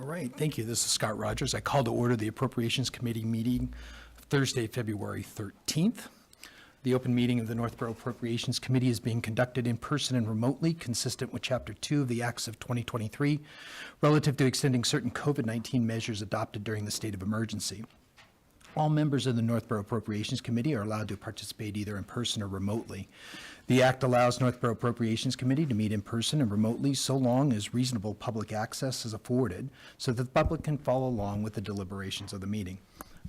All right, thank you. This is Scott Rogers. I call to order the Appropriations Committee meeting Thursday, February 13th. The open meeting of the Northborough Appropriations Committee is being conducted in person and remotely, consistent with Chapter 2 of the Acts of 2023, relative to extending certain COVID-19 measures adopted during the state of emergency. All members of the Northborough Appropriations Committee are allowed to participate either in person or remotely. The Act allows Northborough Appropriations Committee to meet in person and remotely so long as reasonable public access is afforded so that the public can follow along with the deliberations of the meeting.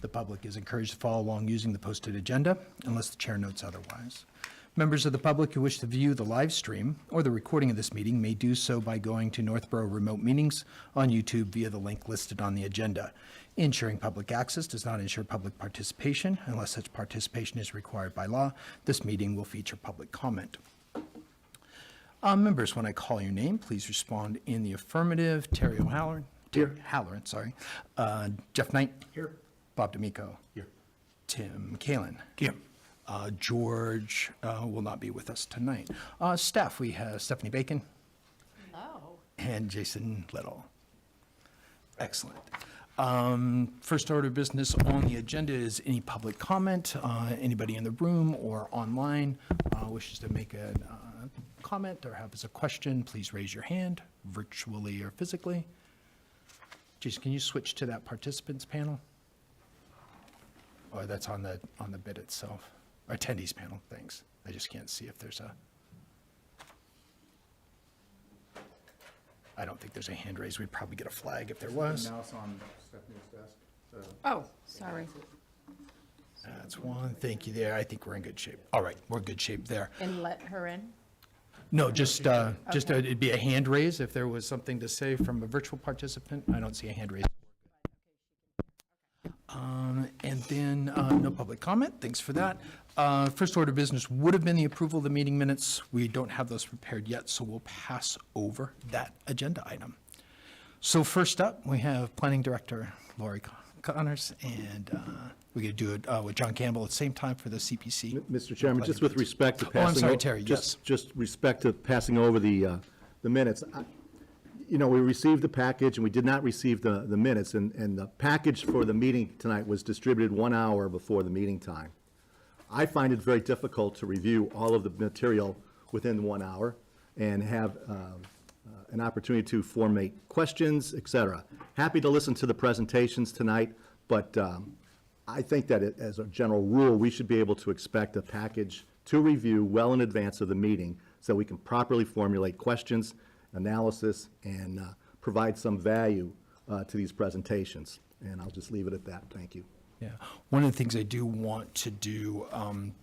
The public is encouraged to follow along using the posted agenda unless the chair notes otherwise. Members of the public who wish to view the live stream or the recording of this meeting may do so by going to Northborough Remote Meetings on YouTube via the link listed on the agenda. Ensuring public access does not ensure public participation. Unless such participation is required by law, this meeting will feature public comment. Members, when I call your name, please respond in the affirmative. Terry O'Halloran. Here. Halloran, sorry. Jeff Knight. Here. Bob D'Amico. Here. Tim Kalin. Here. George will not be with us tonight. Staff, we have Stephanie Bacon. Hello. And Jason Little. Excellent. First order of business on the agenda is any public comment. Anybody in the room or online wishes to make a comment or has a question, please raise your hand, virtually or physically. Jason, can you switch to that participants panel? Or that's on the bid itself. Attendees panel, thanks. I just can't see if there's a. I don't think there's a hand raised. We'd probably get a flag if there was. Mouse on Stephanie's desk. Oh, sorry. That's one. Thank you there. I think we're in good shape. All right, we're in good shape there. And let her in? No, it'd be a hand raise if there was something to say from a virtual participant. I don't see a hand raise. And then no public comment. Thanks for that. First order of business would have been the approval of the meeting minutes. We don't have those prepared yet, so we'll pass over that agenda item. So first up, we have Planning Director Lori Connors, and we're going to do it with John Campbell at the same time for the CPC. Mr. Chairman, just with respect to passing. Oh, I'm sorry, Terry, yes. Just respect to passing over the minutes. You know, we received the package and we did not receive the minutes, and the package for the meeting tonight was distributed 1 hour before the meeting time. I find it very difficult to review all of the material within 1 hour and have an opportunity to formulate questions, et cetera. Happy to listen to the presentations tonight, but I think that as a general rule, we should be able to expect a package to review well in advance of the meeting so we can properly formulate questions, analysis, and provide some value to these presentations. And I'll just leave it at that. Thank you. Yeah, one of the things I do want to do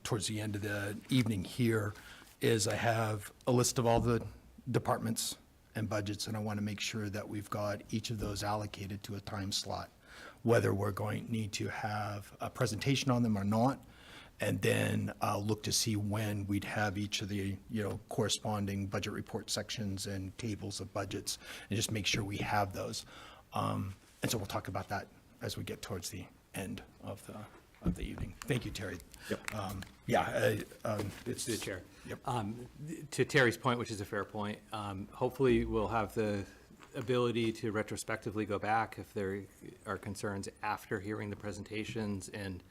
towards the end of the evening here is I have a list of all the departments and budgets, and I want to make sure that we've got each of those allocated to a time slot, whether we're going to need to have a presentation on them or not, and then look to see when we'd have each of the corresponding budget report sections and tables of budgets, and just make sure we have those. And so we'll talk about that as we get towards the end of the evening. Thank you, Terry. Yep. It's the chair. Yep. To Terry's point, which is a fair point, hopefully we'll have the ability to retrospectively go back if there are concerns after hearing the presentations and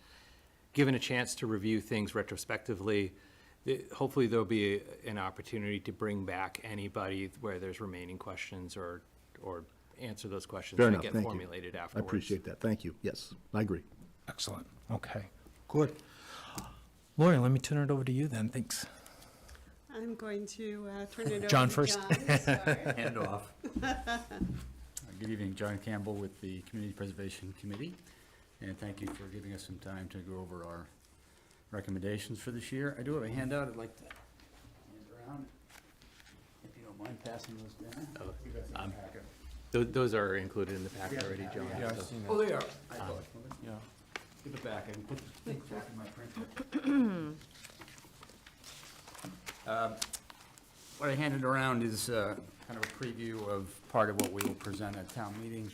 given a chance to review things retrospectively. Hopefully there'll be an opportunity to bring back anybody where there's remaining questions or answer those questions Fair that enough. get Thank formulated you. afterwards. I appreciate that. Thank you. Yes, I agree. Excellent. Okay, good. Lori, let me turn it over to you then. Thanks. I'm going to turn it over John to first. John to start. Hand off. Good evening, John Campbell with the Community Preservation Committee. And thank you for giving us some time to go over our recommendations for this year. I do have a handout I'd like to hand around, if you don't mind passing those down. Those are included in the packet already, John. Yeah, I've so- seen Oh, they are. I Yeah. Give it back. I can put it back in my printer. What I handed around is kind of a preview of part of what we will present at town meeting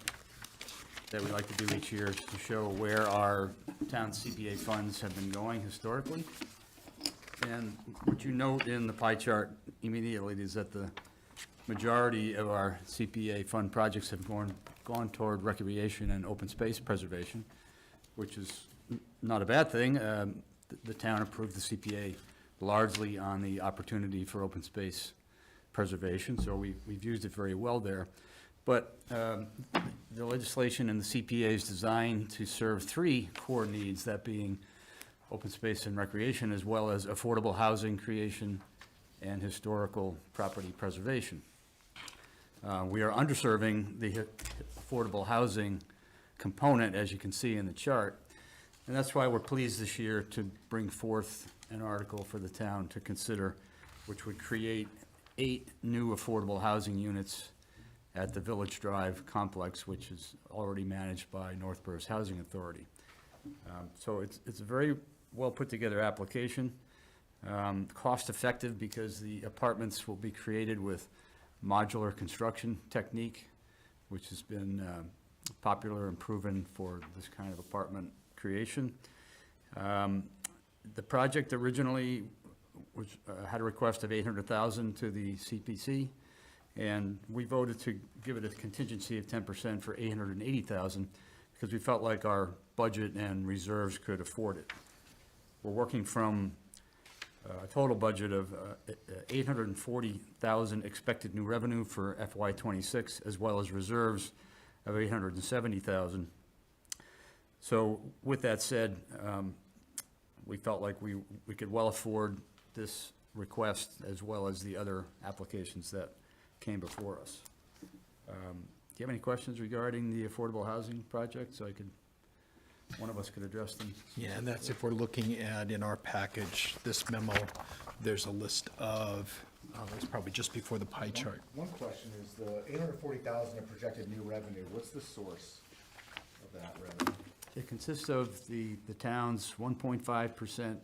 that we like to do each year to show where our town CPA funds have been going historically. And what you note in the pie chart immediately is that the majority of our CPA fund projects have gone toward recreation and open space preservation, which is not a bad thing. The town approved the CPA largely on the opportunity for open space preservation, so we've used it very well there. But the legislation and the CPA is designed to serve three core needs, that being open space and recreation, as well as affordable housing creation and historical property preservation. We are underserving the affordable housing component, as you can see in the chart, and that's why we're pleased this year to bring forth an article for the town to consider, which would create 8 new affordable housing units at the Village Drive complex, which is already managed by Northborough's Housing Authority. So it's a very well put together application, cost effective because the apartments will be created with modular construction technique, which has been popular and proven for this kind of apartment creation. The project originally had a request of $800,000 to the CPC, and we voted to give it a contingency of 10% for $880,000 because we felt like our budget and reserves could afford it. We're working from a total budget of $840,000 expected new revenue for FY26, as well as reserves of $870,000. So with that said, we felt like we could well afford this request as well as the other applications that came before us. Do you have any questions regarding the affordable housing project? So one of us could address them. Yeah, and that's if we're looking at, in our package, this memo, there's a list of, it's probably just before the pie chart. One question is the 840,000 of projected new revenue, what's the source of that revenue? It consists of the town's 1.5%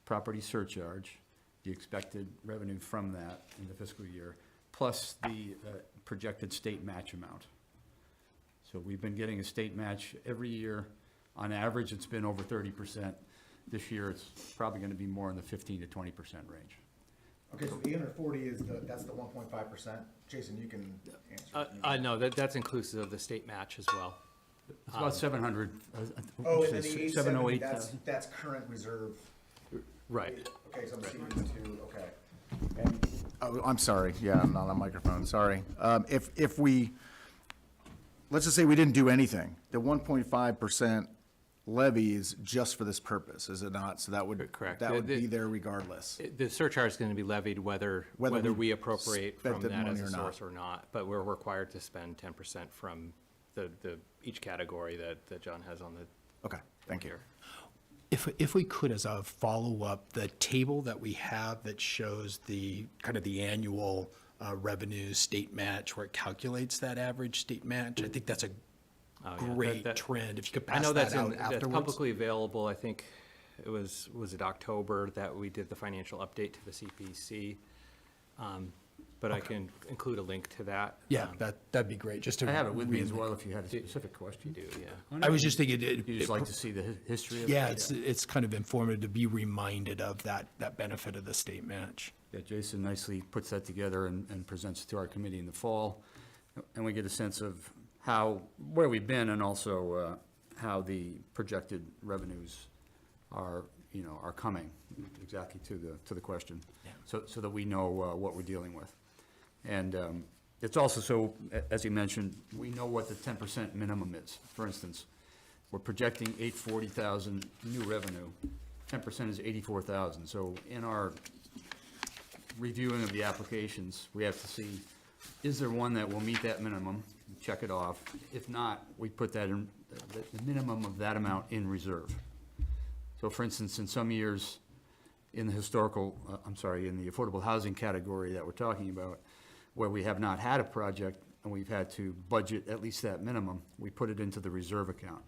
property surcharge, the expected revenue from that in the fiscal year, plus the projected state match amount. So we've been getting a state match every year. On average, it's been over 30%. This year, it's probably going to be more in the 15 to 20% range. Okay, so 840 is that's the 1.5%. Jason, you can answer. No, that's inclusive of the state match as well. It's about 700. Oh, and then the 870, 708,000. that's current reserve. Right. Okay, so I'm seeing the two, okay. And, oh, I'm sorry, yeah, I'm not on microphone, sorry. If we, let's just say we didn't do anything, the 1.5% levy is just for this purpose, is it not? So that would, Correct. that would be there regardless. The surcharge is going to be levied whether we appropriate spent from that that money as a or not. source or not, but we're required to spend 10% from each category that John has on the. Okay, thank you. here. If we could, as a follow-up, the table that we have that shows the, kind of the annual revenue state match, where it calculates that average state match, I think that's a Oh, yeah, great trend. If you could I pass know that that's out that's afterwards. publicly available. I think it was it October that we did the financial update to the CPC. But I can include a link to that. Yeah, that'd be great, just to. I have it with me as read- well if you had a specific question. You do, yeah. I was just thinking, You just like to see the history of it? yeah, it's kind of informative to be reminded of that benefit of the state match. Yeah, Jason nicely puts that together and presents it to our committee in the fall. And we get a sense of where we've been and also how the projected revenues are coming exactly to the question. Yeah. So that we know what we're dealing with. And it's also so, as you mentioned, we know what the 10% minimum is. For instance, we're projecting 840,000 new revenue. 10% is 84,000. So in our reviewing of the applications, we have to see, is there one that will meet that minimum? Check it off. If not, we put that in, the minimum of that amount in reserve. So for instance, in some years, in the in the affordable housing category that we're talking about, where we have not had a project and we've had to budget at least that minimum, we put it into the reserve account.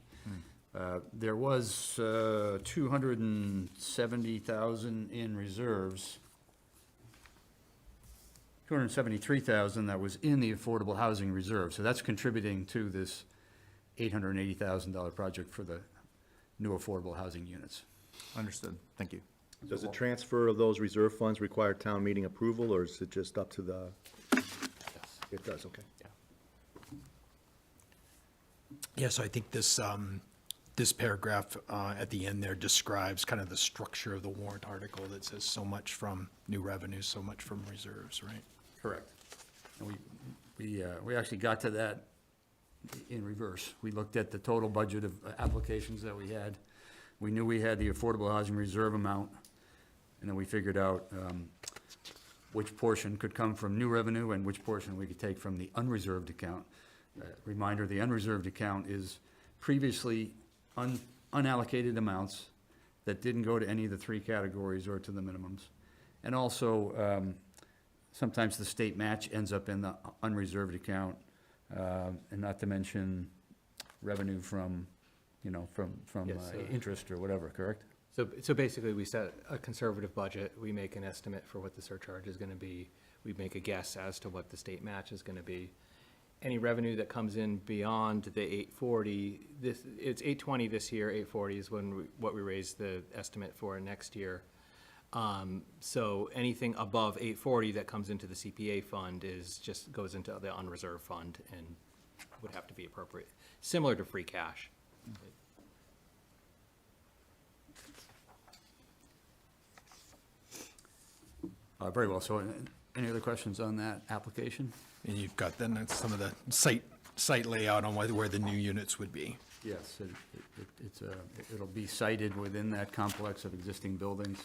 There was 270,000 in reserves, 273,000 that was in the affordable housing reserve. So that's contributing to this $880,000 project for the new affordable housing units. Understood, thank you. Does the transfer of those reserve funds require town meeting approval, or is it just up to the It does, okay. Yeah, so I think this paragraph at the end there describes kind of the structure of the warrant article that says so much from new revenues, so much from reserves, right? Correct. And we actually got to that in reverse. We looked at the total budget of applications that we had. We knew we had the affordable housing reserve amount, and then we figured out which portion could come from new revenue and which portion we could take from the unreserved account. Reminder, the unreserved account is previously unallocated amounts that didn't go to any of the three categories or to the minimums. And also, sometimes the state match ends up in the unreserved account, and not to mention revenue from, from Yes, interest or whatever, correct? So basically, we set a conservative budget, we make an estimate for what the surcharge is gonna be, we make a guess as to what the state match is gonna be. Any revenue that comes in beyond the 840, it's 820 this year, 840 is what we raised the estimate for next year. So anything above 840 that comes into the CPA fund goes into the unreserved fund and would have to be appropriate, similar to free cash. Very well, so any other questions on that application? And you've got then that's some of the site layout on where the new units would be. Yes, it'll be sited within that complex of existing buildings.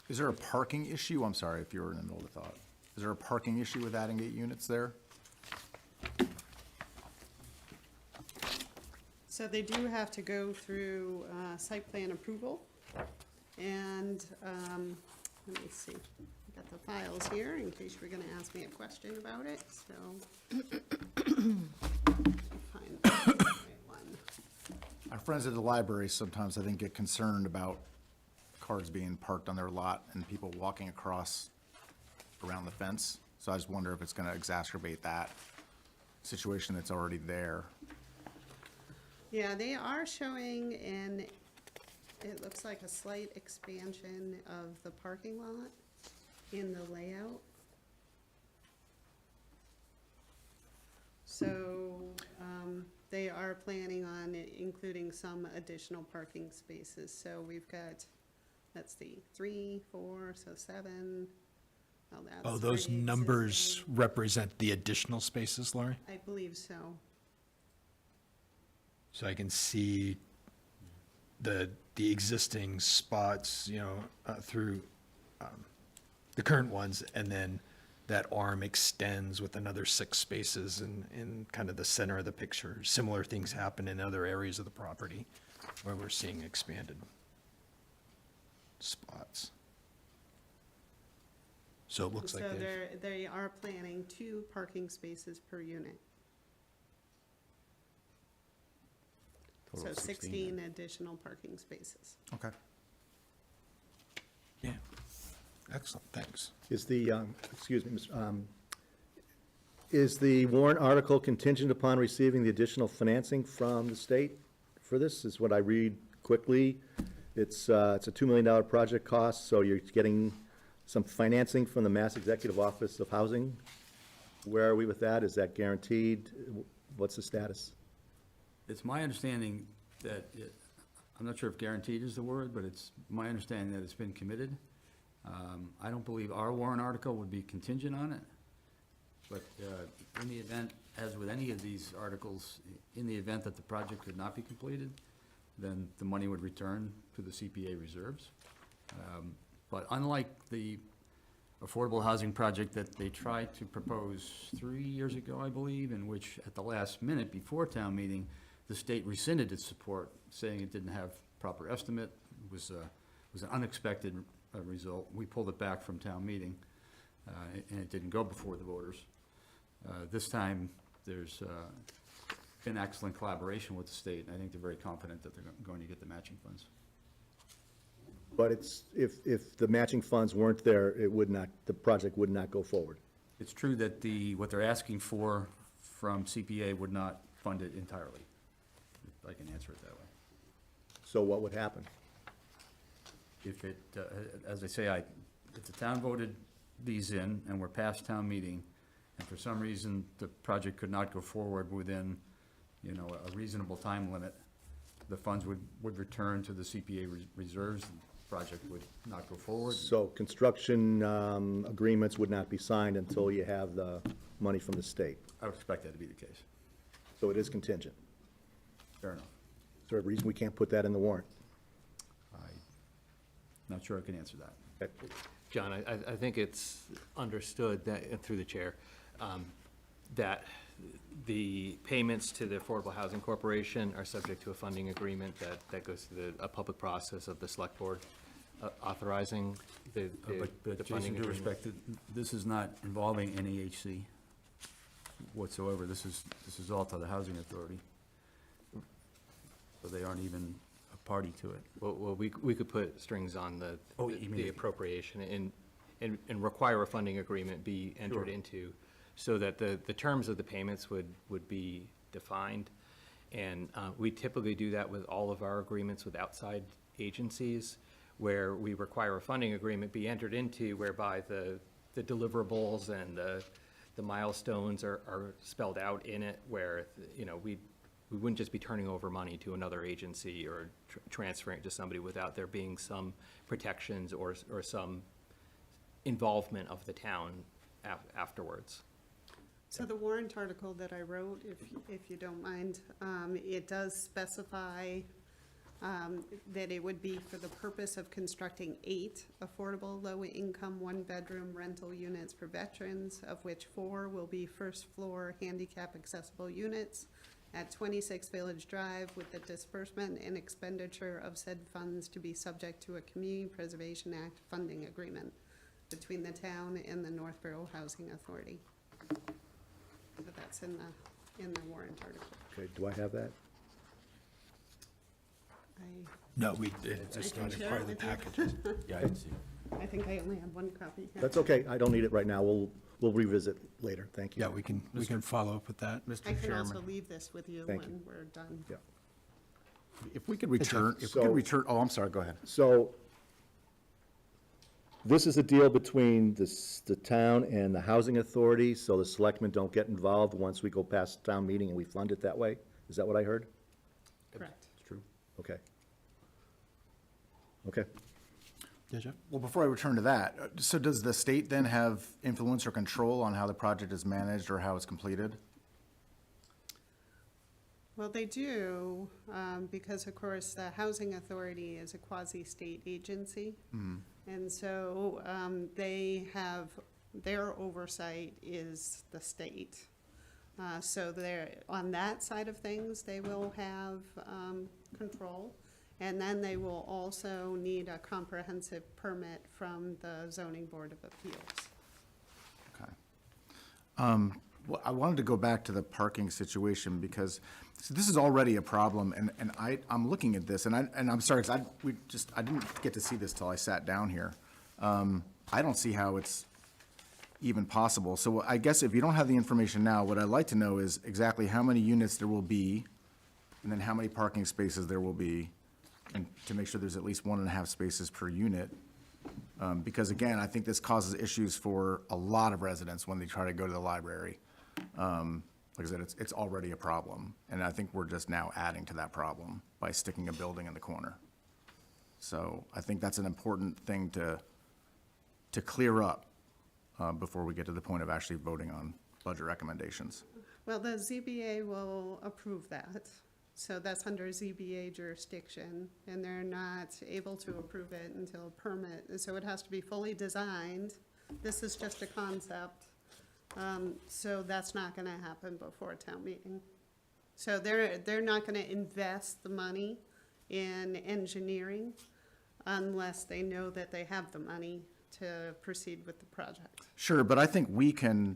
Is there a parking issue? I'm sorry if you were in the middle of thought. Is there a parking issue with adding 8 units there? So they do have to go through site plan approval. And let me see, I've got the files here in case you're gonna ask me a question about it, so. Find the right one. Our friends at the library sometimes, I think, get concerned about cars being parked on their lot and people walking across around the fence. So I just wonder if it's gonna exacerbate that situation that's already there. Yeah, they are showing it looks like a slight expansion of the parking lot in the layout. So, they are planning on including some additional parking spaces. So we've got, let's see, 3, 4, so 7. Oh, that's Oh, those already numbers existing. represent the additional spaces, Laurie? I believe so. So I can see the existing spots, through the current ones, and then that arm extends with another 6 spaces in kind of the center of the picture. Similar things happen in other areas of the property where we're seeing expanded spots. So it looks like So they've, they are planning 2 parking spaces per unit. So Total of 16 additional parking spaces. Okay. yeah. Excellent, thanks. Is the, excuse me, is the warrant article contingent upon receiving the additional financing from the state for this, is what I read quickly? It's a $2 million project cost, so you're getting some financing from the Mass Executive Office of Housing. Where are we with that? Is that guaranteed? What's the status? It's my understanding that, I'm not sure if guaranteed is the word, but it's my understanding that it's been committed. I don't believe our warrant article would be contingent on it, but in the event, as with any of these articles, in the event that the project could not be completed, then the money would return to the CPA reserves. But unlike the affordable housing project that they tried to propose 3 years ago, I believe, in which at the last minute before town meeting, the state rescinded its support, saying it didn't have proper estimate. It was an unexpected result. We pulled it back from town meeting, and it didn't go before the voters. This time, there's been excellent collaboration with the state, and I think they're very confident that they're going to get the matching funds. But it's, if the matching funds weren't there, it would not, the project would not go forward. It's true that what they're asking for from CPA would not fund it entirely. If I can answer it that way. So what would happen? If it, as I say, if the town voted these in and we're past town meeting, for some reason the project could not go forward within, a reasonable time limit, the funds would return to the CPA reserves, and the project would not go forward. So construction agreements would not be signed until you have the money from the state. I would expect that to be the case. So it is contingent. Fair enough. Is there a reason we can't put that in the warrant? I'm not sure I can answer that. Okay. John, I think it's understood that, and through the chair, that the payments to the Affordable Housing Corporation are subject to a funding agreement that goes through a public process of the select board authorizing the But funding Jason, due agreement. respect, this is not involving NEHC whatsoever. This is all to the Housing Authority. So they aren't even a party to it. Well, we could put strings on Oh, you mean the the- appropriation and require a funding agreement be entered Sure. into so that the terms of the payments would be defined. And we typically do that with all of our agreements with outside agencies, where we require a funding agreement be entered into whereby the deliverables and the milestones are spelled out in it, where, we wouldn't just be turning over money to another agency or transferring it to somebody without there being some protections or some involvement of the town afterwards. So the warrant article that I wrote, if you don't mind, it does specify that it would be for the purpose of constructing 8 affordable low-income one-bedroom rental units for veterans, of which 4 will be first-floor handicap-accessible units at 26 Village Drive, with the disbursement and expenditure of said funds to be subject to a Community Preservation Act funding agreement between the town and the Northborough Housing Authority. So that's in the warrant article. Okay, do I have that? No, it's just can not share part it of the with you. package. Yeah, I didn't see. I think I only have one copy here. That's okay, I don't need it right now, we'll revisit later, thank you. Yeah, we can follow up with that. I Mr. can also Chairman, leave this with you Thank when we're done. Yeah. if we could return, oh, I'm sorry, go ahead. So, this is a deal between the town and the housing authority, so the selectmen don't get involved once we go past town meeting and we fund it that way? Is that what I heard? Correct. It's true. Okay. Okay. Yeah, Jeff? Well, before I return to that, so does the state then have influence or control on how the project is managed or how it's completed? Well, they do, because of course, the Housing Authority is a quasi-state agency. And so they have, their oversight is the state. So they're, on that side of things, they will have control. And then they will also need a comprehensive permit from the Zoning Board of Appeals. Okay. Well, I wanted to go back to the parking situation because so this is already a problem, and I'm looking at this, and I'm sorry, because I didn't get to see this till I sat down here. I don't see how it's even possible. So I guess if you don't have the information now, what I'd like to know is exactly how many units there will be, and then how many parking spaces there will be, and to make sure there's at least 1.5 spaces per unit. Because again, I think this causes issues for a lot of residents when they try to go to the library. Like I said, it's already a problem, and I think we're just now adding to that problem by sticking a building in the corner. So I think that's an important thing to clear up before we get to the point of actually voting on budget recommendations. Well, the ZBA will approve that. So that's under ZBA jurisdiction, and they're not able to approve it until permit. And so it has to be fully designed. This is just a concept. So that's not gonna happen before a town meeting. So they're not gonna invest the money in engineering unless they know that they have the money to proceed with the project. Sure, but I think we can,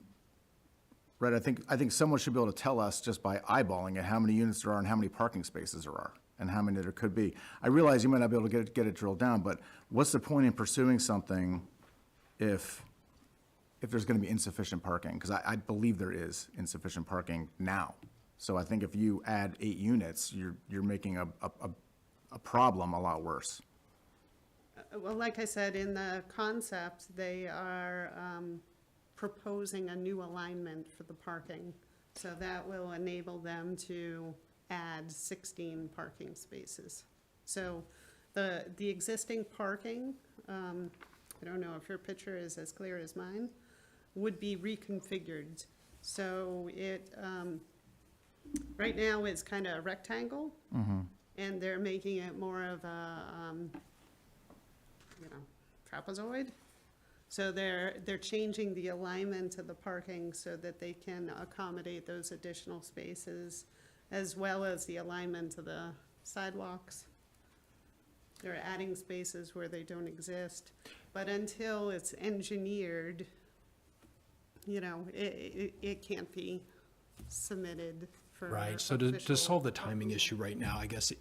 right, I think someone should be able to tell us just by eyeballing it, how many units there are and how many parking spaces there are, and how many there could be. I realize you might not be able to get it drilled down, but what's the point in pursuing something if there's gonna be insufficient parking? Because I believe there is insufficient parking now. So I think if you add 8 units, you're making a problem a lot worse. Well, like I said, in the concept, they are proposing a new alignment for the parking. So that will enable them to add 16 parking spaces. So the existing parking, I don't know if your picture is as clear as mine, would be reconfigured. So it, right now it's kind of a rectangle, and they're making it more of a, trapezoid. So they're changing the alignment of the parking so that they can accommodate those additional spaces, as well as the alignment of the sidewalks. They're adding spaces where they don't exist, but until it's engineered, it can't be submitted for Right, so to official solve the timing issue right now, I guess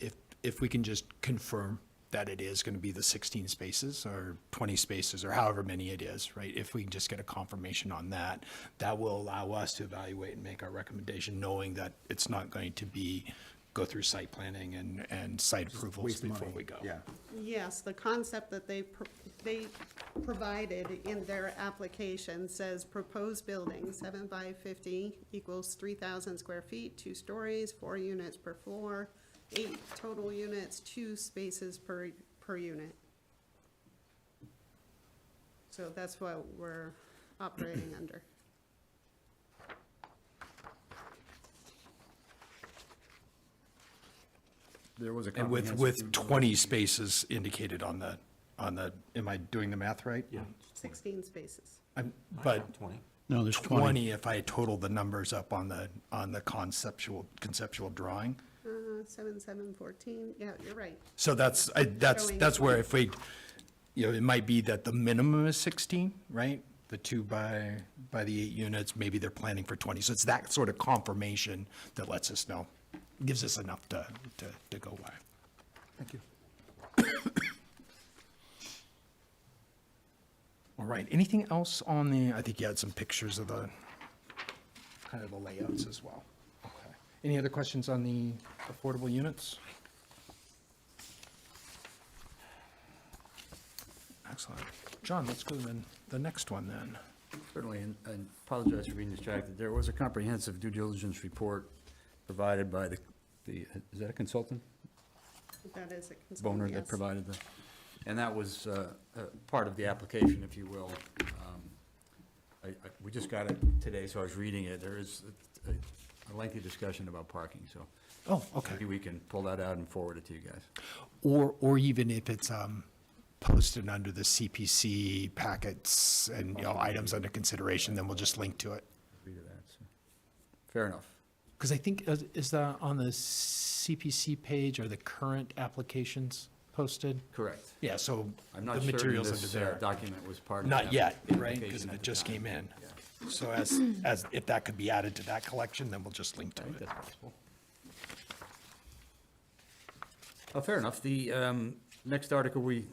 if we can just confirm that it is gonna be the 16 spaces or 20 spaces or however many it is, right? If we can just get a confirmation on that, that will allow us to evaluate and make our recommendation, knowing that it's not going to go through site planning and site approvals Waste of before money. we go. Yeah. Yes, the concept that they provided in their application says proposed building, 7 by 50 equals 3,000 square feet, 2 stories, 4 units per floor, 8 total units, 2 spaces per unit. So that's what we're operating under. There was a And comprehensive. with 20 spaces indicated on the, am I doing the math right? Yeah. 16 spaces. But 20. No, there's 20. 20 if I total the numbers up on the conceptual drawing. 7, 7, 14, yeah, you're right. So that's Showing where 20. if we, it might be that the minimum is 16, right? The 2 by the 8 units, maybe they're planning for 20. So it's that sort of confirmation that lets us know, gives us enough to go by. Thank you. All right, anything else on I think you had some pictures of the layouts as well. Okay. Any other questions on the affordable units? Excellent. John, let's go to the next one then. Certainly, and apologize for being distracted. There was a comprehensive due diligence report provided by the, is that a consultant? That is a concern, Boner that yes. provided and that was part of the application, if you will. We just got it today, so I was reading it. There is a lengthy discussion about parking, so Oh, okay. maybe we can pull that out and forward it to you guys. Or even if it's posted under the CPC packets and, items under consideration, then we'll just link to it. Agree to that, so. Fair enough. Because I think, is that on the CPC page, are the current applications posted? Correct. Yeah, so I'm the not certain materials this under there. document was part of. Not the yet, application right? Because at it the just time. came in. Yeah, So as if that could be added to that collection, then we'll just link to I think it. that's possible. Oh, fair enough. The next article we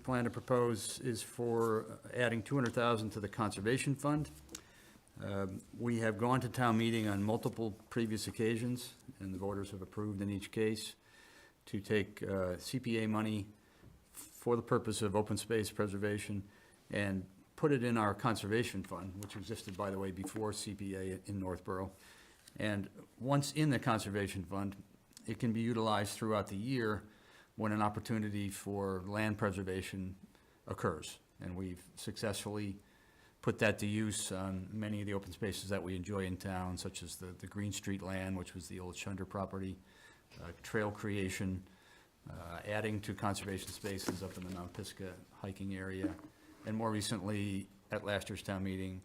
plan to propose is for adding 200,000 to the Conservation Fund. We have gone to town meeting on multiple previous occasions, and the voters have approved in each case to take CPA money for the purpose of open space preservation and put it in our Conservation Fund, which existed, by the way, before CPA in Northborough. And once in the Conservation Fund, it can be utilized throughout the year when an opportunity for land preservation occurs. And we've successfully put that to use on many of the open spaces that we enjoy in town, such as the Green Street land, which was the old Chunder property, trail creation, adding to conservation spaces up in the Mount Pisgah hiking area. And more recently, at last year's town meeting,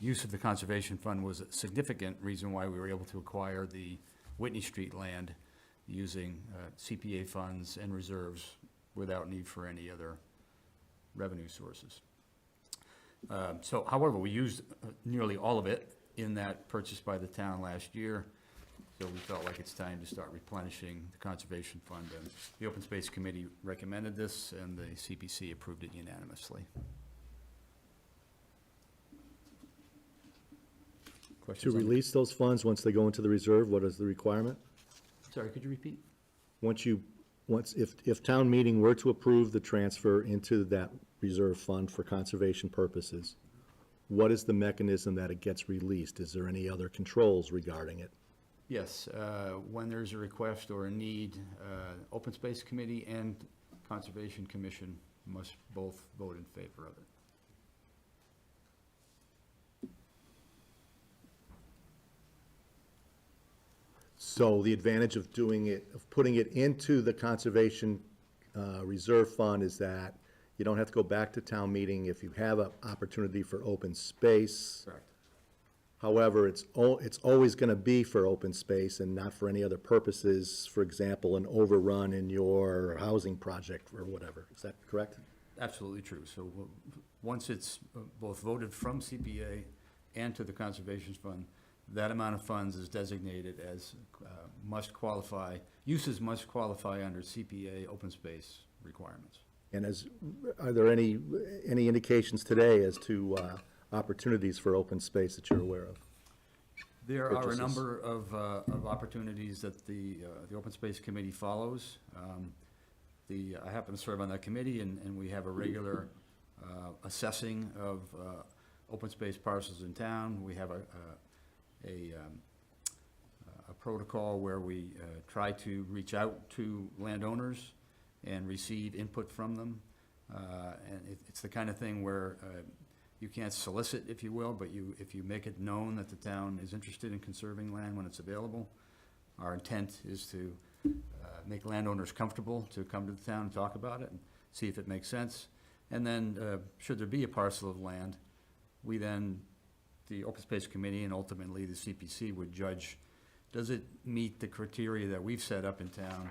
use of the Conservation Fund was a significant reason why we were able to acquire the Whitney Street land using CPA funds and reserves without need for any other revenue sources. So, however, we used nearly all of it in that purchase by the town last year. So we felt like it's time to start replenishing the Conservation Fund. And the Open Space Committee recommended this, and the CPC approved it unanimously. To Questions on the- release those funds, once they go into the reserve, what is the requirement? Sorry, could you repeat? If town meeting were to approve the transfer into that reserve fund for conservation purposes, what is the mechanism that it gets released? Is there any other controls regarding it? Yes, when there's a request or a need, Open Space Committee and Conservation Commission must both vote in favor of it. So the advantage of doing it, of putting it into the Conservation Reserve Fund is that you don't have to go back to town meeting if you have an opportunity for open space. Correct. However, it's always going to be for open space and not for any other purposes, for example, an overrun in your housing project or whatever. Is that correct? Absolutely true. So once it's both voted from CPA and to the Conservation Fund, that amount of funds is designated as must qualify, uses must qualify under CPA open space requirements. And are there any indications today as to opportunities for open space that you're aware of? There are a Purchases. number of opportunities that the Open Space Committee follows. I happen to serve on that committee, and we have a regular assessing of open space parcels in town. We have a protocol where we try to reach out to landowners and receive input from them. And it's the kind of thing where you can't solicit, if you will, but if you make it known that the town is interested in conserving land when it's available, our intent is to make landowners comfortable to come to the town and talk about it and see if it makes sense. And then, should there be a parcel of land, we then, the Open Space Committee and ultimately the CPC would judge, does it meet the criteria that we've set up in town?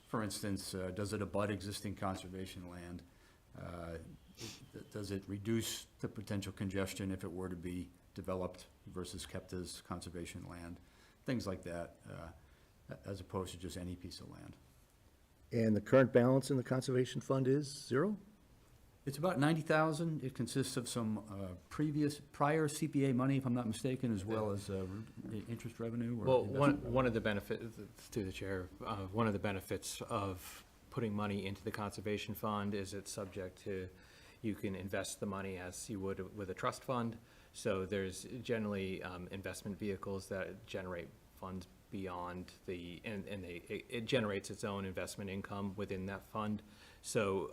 For instance, does it abut existing conservation land? Does it reduce the potential congestion if it were to be developed versus kept as conservation land? Things like that, as opposed to just any piece of land. And the current balance in the Conservation Fund is zero? It's about 90,000. It consists of some prior CPA money, if I'm not mistaken, as well as interest revenue. Or Well, investment. one of the benefits, through the chair, one of the benefits of putting money into the conservation fund is it's subject to, you can invest the money as you would with a trust fund. So there's generally investment vehicles that generate funds beyond and it generates its own investment income within that fund. So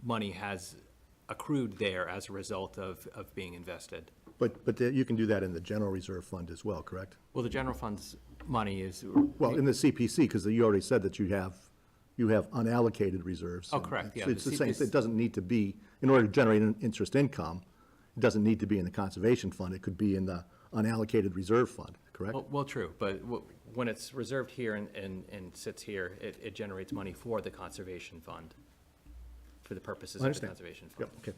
money has accrued there as a result of being invested. But you can do that in the General Reserve Fund as well, correct? Well, the general fund's money is. Well, in the CPC, because you already said that you have unallocated reserves. Oh, correct, yeah. It's The the same, CPC it doesn't need to be, in order to generate an interest income, it doesn't need to be in the Conservation Fund, it could be in the unallocated reserve fund, correct? Well, true, but when it's reserved here and sits here, it generates money for the conservation fund, for the purposes I of the understand. conservation Yep, fund. okay.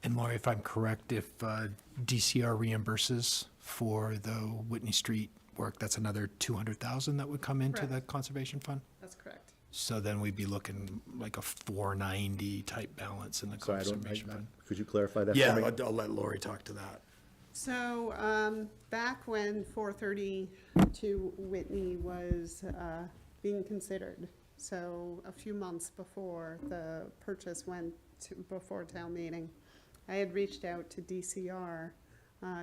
And Laurie, if I'm correct, if DCR reimburses for the Whitney Street work, that's another 200,000 that would come into the Correct. conservation fund? That's correct. So then we'd be looking like a 490 type balance in the Sorry, conservation fund. could you clarify that? Yeah, for me? I'll let Lori talk to that. So, back when 432 Whitney was being considered, so a few months before the purchase went before town meeting, I had reached out to DCR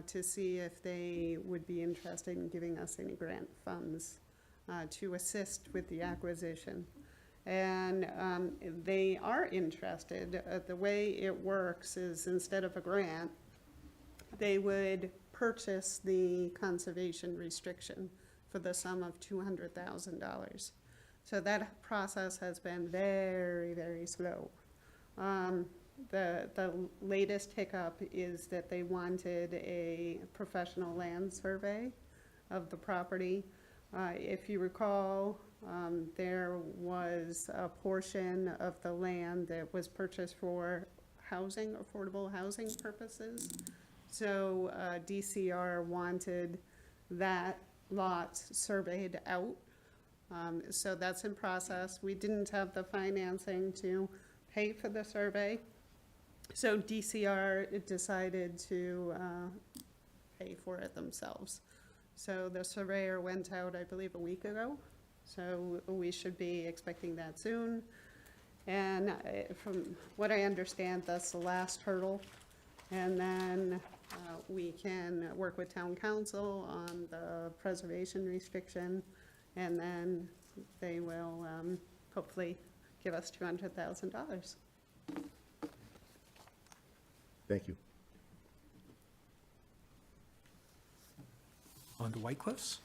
to see if they would be interested in giving us any grant funds to assist with the acquisition. And they are interested. The way it works is, instead of a grant, they would purchase the conservation restriction for the sum of $200,000. So that process has been very, very slow. The latest hiccup is that they wanted a professional land survey of the property. If you recall, there was a portion of the land that was purchased for housing, affordable housing purposes. So DCR wanted that lot surveyed out. So that's in process. We didn't have the financing to pay for the survey. So DCR decided to pay for it themselves. So the surveyor went out, I believe, a week ago. So we should be expecting that soon. And from what I understand, that's the last hurdle. And then we can work with town council on the preservation restriction, and then they will hopefully give us $200,000. Thank you. On to White Cliffs.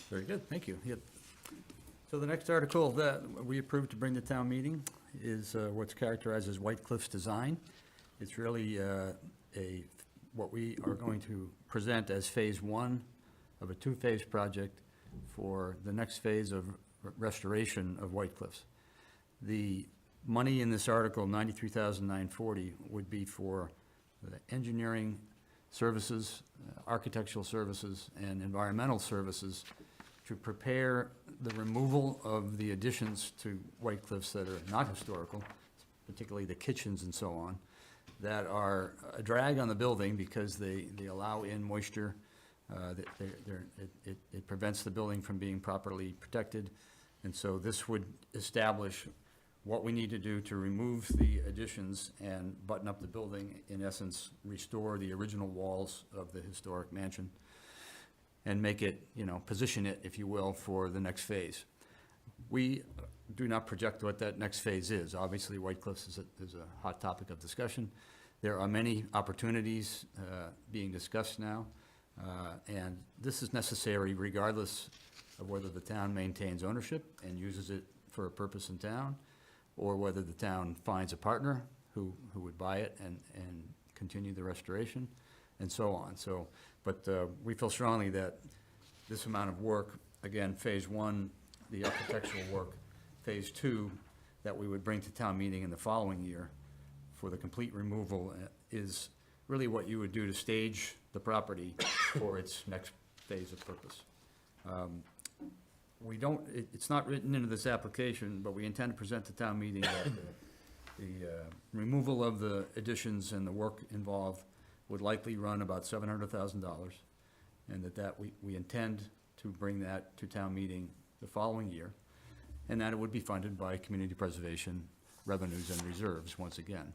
Very good, thank you. Yep. So the next article that we approved to bring to town meeting is what's characterized as White Cliffs design. It's really what we are going to present as phase one of a two-phase project for the next phase of restoration of White Cliffs. The money in this article, $93,940, would be for the engineering services, architectural services, and environmental services to prepare the removal of the additions to White Cliffs that are not historical, particularly the kitchens and so on, that are a drag on the building because they allow in moisture. It prevents the building from being properly protected. And so this would establish what we need to do to remove the additions and button up the building, in essence, restore the original walls of the historic mansion and make it, position it, if you will, for the next phase. We do not project what that next phase is. Obviously, White Cliffs is a hot topic of discussion. There are many opportunities being discussed now, and this is necessary regardless of whether the town maintains ownership and uses it for a purpose in town, or whether the town finds a partner who would buy it and continue the restoration, and so on. So, but we feel strongly that this amount of work, again, phase one, the architectural work, phase two, that we would bring to town meeting in the following year for the complete removal is really what you would do to stage the property for its next phase of purpose. We don't, it's not written into this application, but we intend to present to town meeting that the removal of the additions and the work involved would likely run about $700,000, and that we intend to bring that to town meeting the following year, and that it would be funded by community preservation revenues and reserves, once again,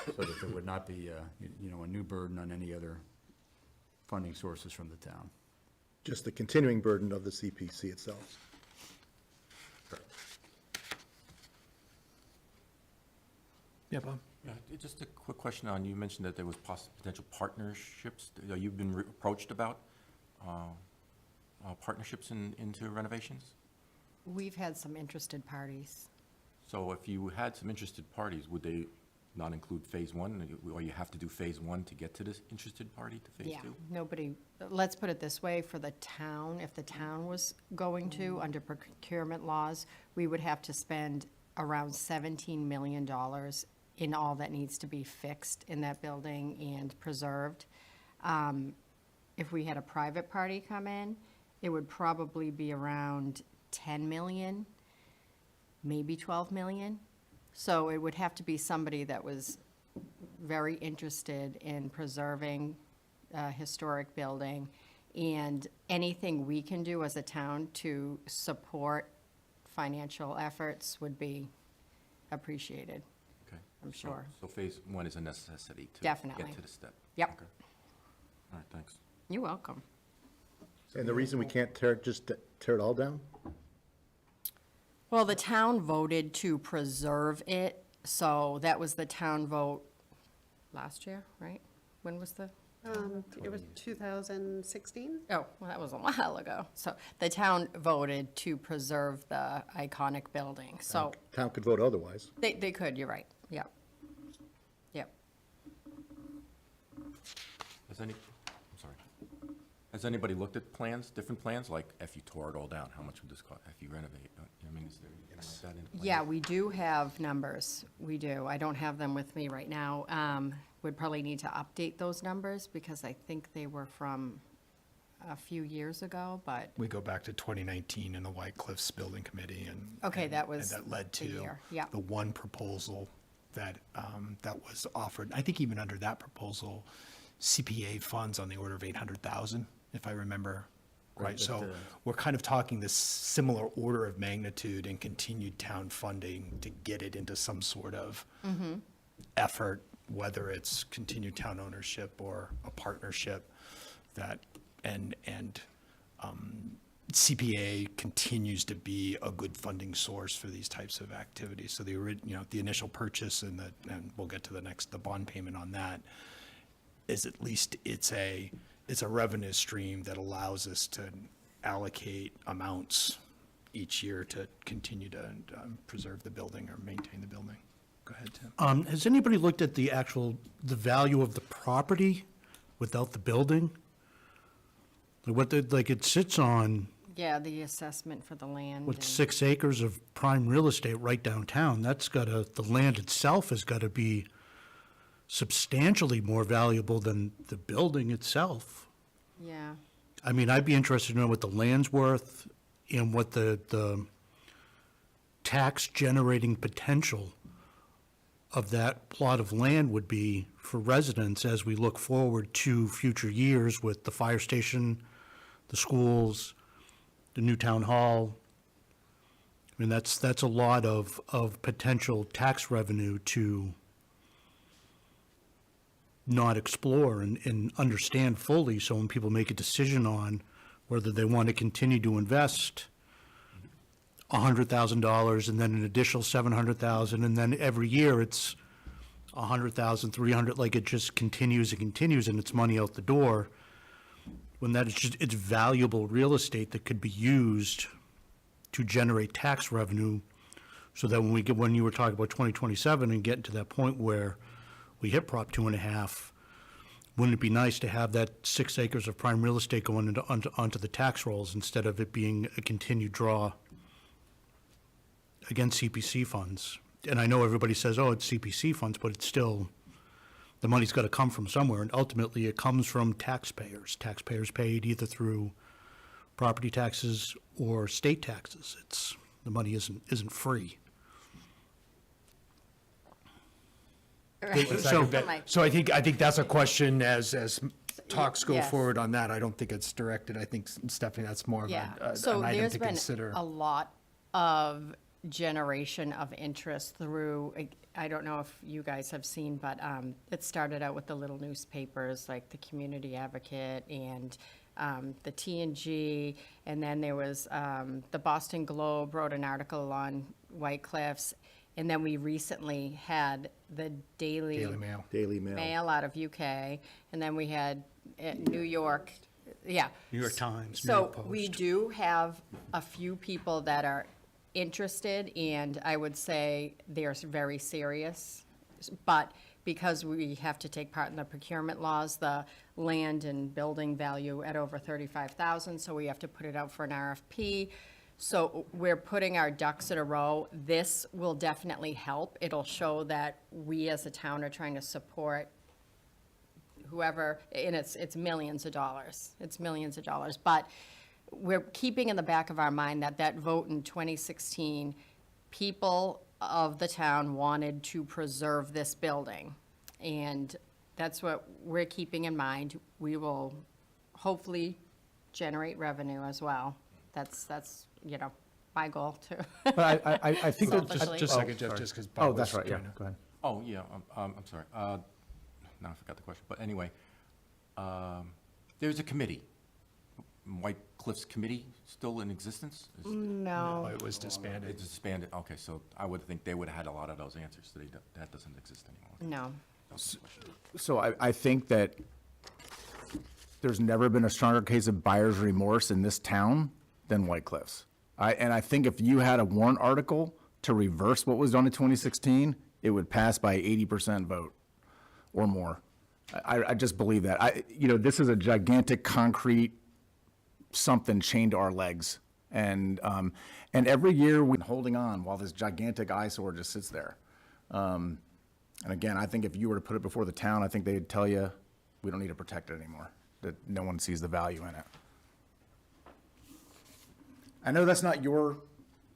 so that there would not be a new burden on any other funding sources from the town. Just the continuing burden of the CPC itself. Yeah, Bob? Yeah, just a quick question on, you mentioned that there was potential partnerships. You've been approached about partnerships into renovations? We've had some interested parties. So if you had some interested parties, would they not include phase one, or you have to do phase one to get to this interested party to phase Yeah, two? nobody, let's put it this way, for the town, if the town was going to, under procurement laws, we would have to spend around $17 million in all that needs to be fixed in that building and preserved. If we had a private party come in, it would probably be around 10 million, maybe 12 million. So it would have to be somebody that was very interested in preserving a historic building, and anything we can do as a town to support financial efforts would be appreciated. Okay. I'm sure. So phase one is a necessity to Definitely. get to the step? Yep. Okay. All right, thanks. You're welcome. And the reason we can't tear it all down? Well, the town voted to preserve it, so that was the town vote last year, right? When was the? It was 2016? Oh, well, that was a while ago. So the town voted to preserve the iconic building, so Town could vote otherwise. they could, you're right, yep. Yep. I'm sorry. Has anybody looked at plans, different plans, like if you tore it all down, how much would this cost, if you renovate? I mean, is there anything like that in the plan? Yeah, we do have numbers, we do. I don't have them with me right now. Would probably need to update those numbers, because I think they were from a few years ago, but, We go back to 2019 in the White Cliffs Building Committee, and. Okay, and- that was And that led the to year, yeah. the one proposal that was offered. I think even under that proposal, CPA funds on the order of 800,000, if I remember right. Right, So but, we're kind of talking this similar order of magnitude and continued town funding to get it into some sort of effort whether it's continued town ownership or a partnership, that, and CPA continues to be a good funding source for these types of activities. So the initial purchase and we'll get to the bond payment on that, is at least it's a revenue stream that allows us to allocate amounts each year to continue to preserve the building or maintain the building. Go ahead, Tim. Has anybody looked at the value of the property without the building? Like it sits on, Yeah, the assessment for the land. what, and- 6 acres of prime real estate right downtown. The land itself has got to be substantially more valuable than the building itself. Yeah, I mean, I'd be interested to know what the land's worth and what the tax generating potential of that plot of land would be for residents as we look forward to future years with the fire station, the schools, the new town hall. I mean, that's a lot of potential tax revenue to not explore and understand fully, so when people make a decision on whether they want to continue to invest $100,000 and then an additional $700,000, and then every year it's $100,000, $300,000, like it just continues and continues, and it's money out the door, when that is just, it's valuable real estate that could be used to generate tax revenue, so that when you were talking about 2027 and getting to that point where we hit Prop 2.5, wouldn't it be nice to have that 6 acres of prime real estate going onto the tax rolls instead of it being a continued draw against CPC funds? And I know everybody says, oh, it's CPC funds, but it's still, the money's got to come from somewhere, and ultimately it comes from taxpayers. Taxpayers paid either through property taxes or state taxes. The money isn't free. Right. So I think that's a question as talks go Yes. forward on that. I don't think it's directed. I think, Stephanie, that's more of Yeah, an so item there's to been consider. a lot of generation of interest through, I don't know if you guys have seen, but it started out with the little newspapers like the Community Advocate and the TNG, and then there was the Boston Globe wrote an article on White Cliffs, and then we recently had the Daily Mail. Daily Mail. Mail out of UK, and then we had New York, yeah. New York Times, Mail So we Post. do have a few people that are interested, and I would say they're very serious. But because we have to take part in the procurement laws, the land and building value at over 35,000, so we have to put it out for an RFP. So we're putting our ducks in a row. This will definitely help. It'll show that we as a town are trying to support whoever, and it's millions of dollars. It's millions of dollars. But we're keeping in the back of our mind that vote in 2016, people of the town wanted to preserve this building. And that's what we're keeping in mind. We will hopefully generate revenue as well. That's my goal too. But I think that, Selfishly. Just a second, Jeff, just because Bob oh, that's was right, yeah, trying to- go ahead. Oh, yeah, I'm sorry. Now I forgot the question, but anyway, there's a committee, White Cliffs Committee, still in existence? No. It was disbanded. It's disbanded, okay, so I would think they would have had a lot of those answers, so that doesn't exist anymore. No. So I think that there's never been a stronger case of buyer's remorse in this town than White Cliffs. And I think if you had a warrant article to reverse what was done in 2016, it would pass by 80% vote or more. I just believe that. This is a gigantic concrete something chained to our legs. And every year we're holding on while this gigantic eyesore just sits there. And again, I think if you were to put it before the town, I think they'd tell you, we don't need to protect it anymore, that no one sees the value in it. I know this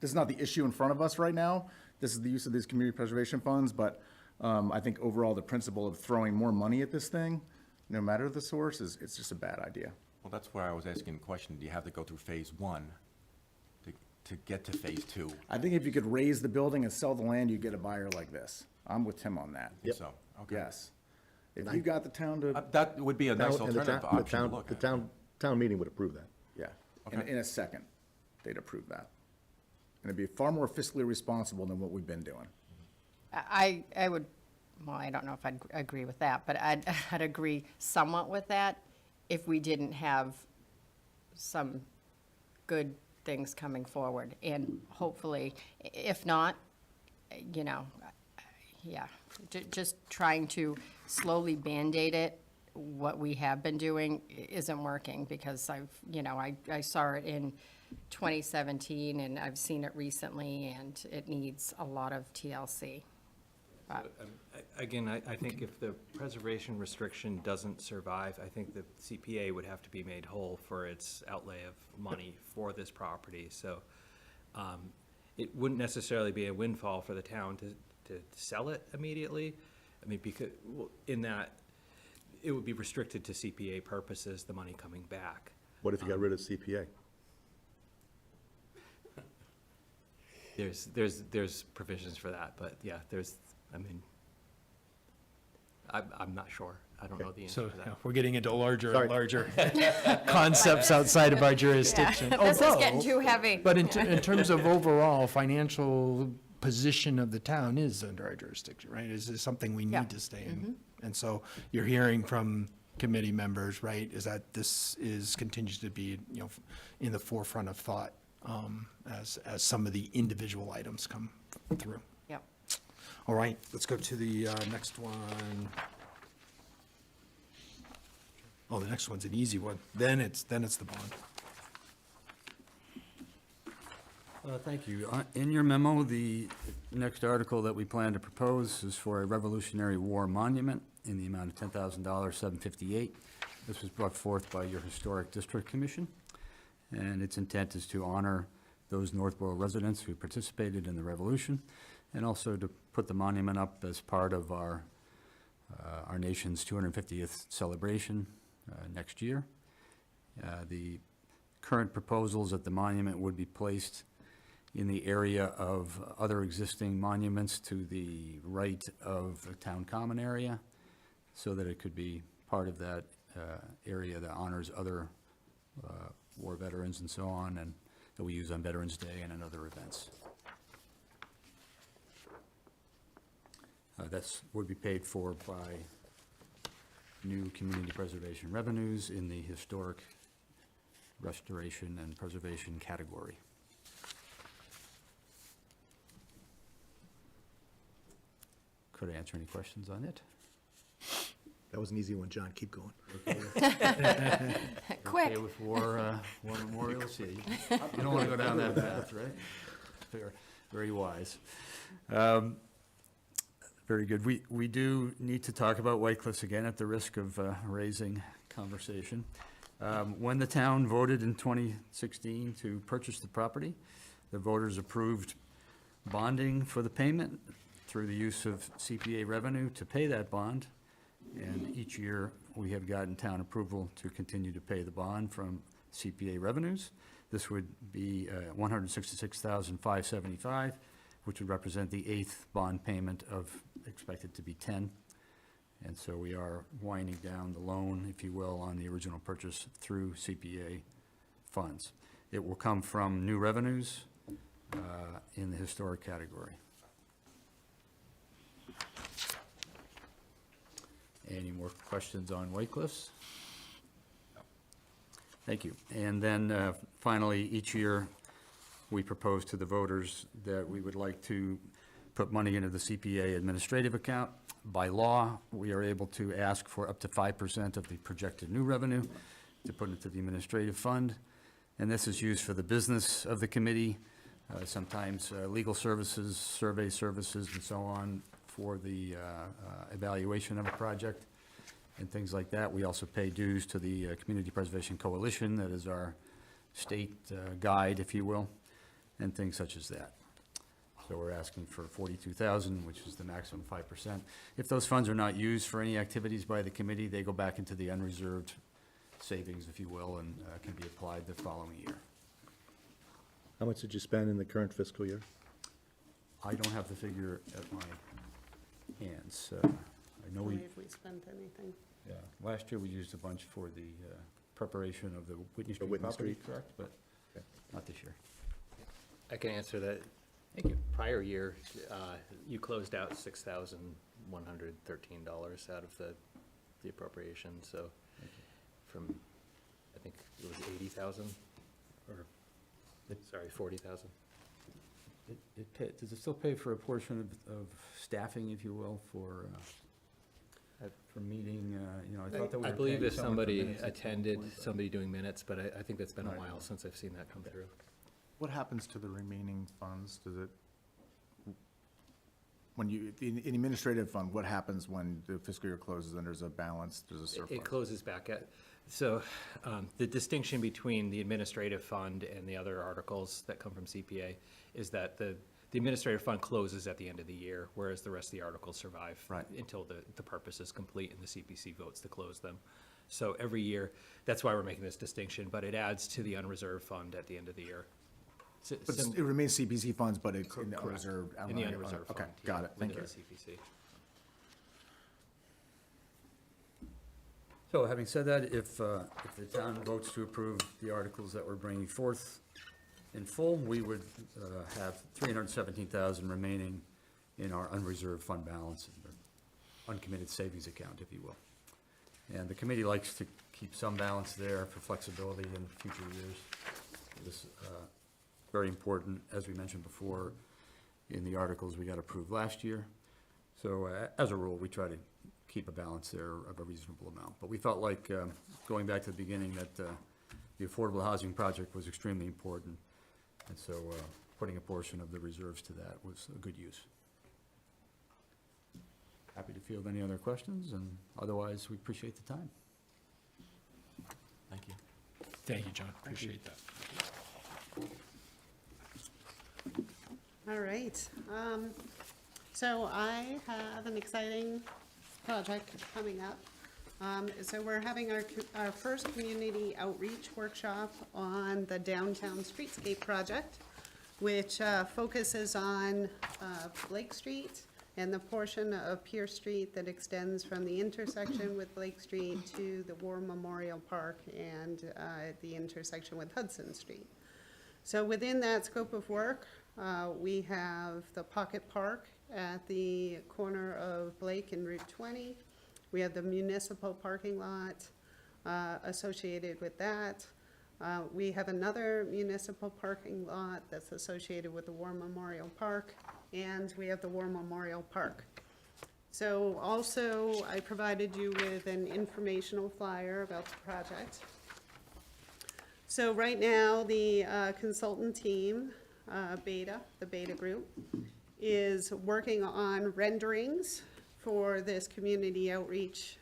is not the issue in front of us right now. This is the use of these community preservation funds, but I think overall the principle of throwing more money at this thing, no matter the source, it's just a bad idea. Well, that's where I was asking the question, do you have to go through phase one to get to phase two? I think if you could raise the building and sell the land, you'd get a buyer like this. I'm with Tim on that. So, Okay. Yes. If you got the town to, That would be a nice Town- and the alternative town- the option to town- look The at. town meeting would approve that. yeah, Okay. in a second, they'd approve that. And it'd be far more fiscally responsible than what we've been doing. I would, well, I don't know if I'd agree with that, but I'd agree somewhat with that if we didn't have some good things coming forward. And hopefully, if not, you know, yeah, just trying to slowly Band-Aid it, what we have been doing isn't working, because I saw it in 2017, and I've seen it recently, and it needs a lot of TLC. But Again, I think if the preservation restriction doesn't survive, I think the CPA would have to be made whole for its outlay of money for this property. So it wouldn't necessarily be a windfall for the town to sell it immediately. I mean, because, well, in that, it would be restricted to CPA purposes, the money coming back. What if you got rid of CPA? There's provisions for that, but yeah, I'm not sure. I don't know the answer So to yeah, that. we're getting into larger Sorry. and larger concepts outside of our jurisdiction. This is getting Although- too heavy. But in terms of overall financial position of the town is under our jurisdiction, right? Is something we Yeah. need to stay in. And so you're hearing from committee members, right, is that this continues to be, in the forefront of thought as some of the individual items come through. Yep. All right, let's go to the next one. Oh, the next one's an easy one. Then it's the bond. Thank you. In your memo, the next article that we plan to propose is for a Revolutionary War monument in the amount of $10,000, $758. This was brought forth by your Historic District Commission, and its intent is to honor those Northborough residents who participated in the Revolution, and also to put the monument up as part of our nation's 250th celebration next year. The current proposals that the monument would be placed in the area of other existing monuments to the right of the town common area, so that it could be part of that area that honors other war veterans and so on, and that we use on Veterans Day and in other events. That's, would be paid for by new community preservation revenues in the historic restoration and preservation category. Could I answer any questions on it? That was an easy one, John, keep going. Quick. Okay with War Memorial City. You don't want to go down that path, right? Very wise. Very good. We do need to talk about White Cliffs again at the risk of raising conversation. When the town voted in 2016 to purchase the property, the voters approved bonding for the payment through the use of CPA revenue to pay that bond. And each year, we have gotten town approval to continue to pay the bond from CPA revenues. This would be $166,575, which would represent the 8th bond payment of expected to be 10. And so we are winding down the loan, if you will, on the original purchase through CPA funds. It will come from new revenues in the historic category. Any more questions on White Cliffs? Thank you. And then finally, each year, we propose to the voters that we would like to put money into the CPA administrative account. By law, we are able to ask for up to 5% of the projected new revenue to put into the administrative fund. And this is used for the business of the committee, sometimes legal services, survey services, and so on, for the evaluation of a project and things like that. We also pay dues to the Community Preservation Coalition, that is our state guide, if you will, and things such as that. So we're asking for $42,000, which is the maximum 5%. If those funds are not used for any activities by the committee, they go back into the unreserved savings, if you will, and can be applied the following year. How much did you spend in the current fiscal year? I don't have the figure at my hands. I know Only if we spent anything. yeah, last year we used a bunch for the preparation of the Whitney Street Whitney property, Street. correct? But Okay. not this year. I can answer that. Thank you. Prior year, you closed out $6,113 out of the appropriation, so from, I think it was 80,000, or, sorry, 40,000. Does it still pay for a portion of staffing, if you will, for meeting, you know, I thought that we I were believe paying if someone for somebody minutes at some attended, point, but- somebody doing minutes, but I think that's been a Right. while since I've seen that come through. What happens to the remaining funds? Does it, when you, in administrative fund, what happens when the fiscal year closes and there's a balance, there's a surplus? It closes back at, so the distinction between the administrative fund and the other articles that come from CPA is that the administrative fund closes at the end of the year, whereas the rest of the articles survive Right. until the purpose is complete and the CPC votes to close them. So every year, that's why we're making this distinction, but it adds to the unreserved fund at the end of the year. But it remains CPC funds, but it's in the Correct. unreserved. In the unreserved fund. Okay, yeah, got it, thank you. within the CPC. So having said that, if the town votes to approve the articles that we're bringing forth in full, we would have 317,000 remaining in our unreserved fund balance, or uncommitted savings account, if you will. And the committee likes to keep some balance there for flexibility in future years. This very important, as we mentioned before, in the articles we got approved last year. So as a rule, we try to keep a balance there of a reasonable amount. But we felt like, going back to the beginning, that the affordable housing project was extremely important. And so putting a portion of the reserves to that was a good use. Happy to field any other questions, and otherwise, we appreciate the time. Thank you. Thank you, John. Appreciate that. All right, so I have an exciting project coming up. So we're having our first community outreach workshop on the downtown streetscape project, which focuses on Blake Street and the portion of Pierce Street that extends from the intersection with Blake Street to the War Memorial Park and the intersection with Hudson Street. So within that scope of work, we have the Pocket Park at the corner of Blake and Route 20. We have the municipal parking lot associated with that. We have another municipal parking lot that's associated with the War Memorial Park, and we have the War Memorial Park. So also, I provided you with an informational flyer about the project. So right now, the consultant team, the Beta Group, is working on renderings for this community outreach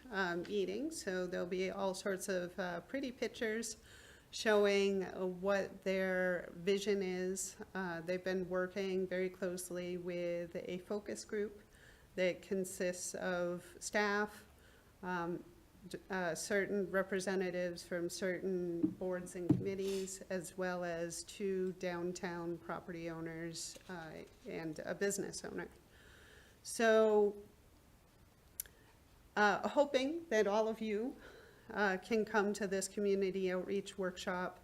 meeting. So there'll be all sorts of pretty pictures showing what their vision is. They've been working very closely with a focus group that consists of staff, certain representatives from certain boards and committees, as well as 2 downtown property owners and a business owner. So, hoping that all of you can come to this community outreach workshop.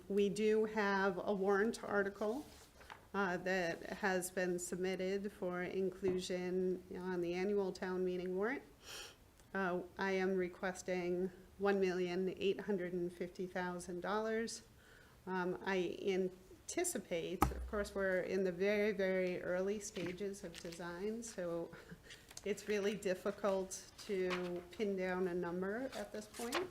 We do have a warrant article that has been submitted for inclusion on the annual town meeting warrant. I am requesting $1,850,000. I anticipate, of course, we're in the very, very early stages of design, so it's really difficult to pin down a number at this point.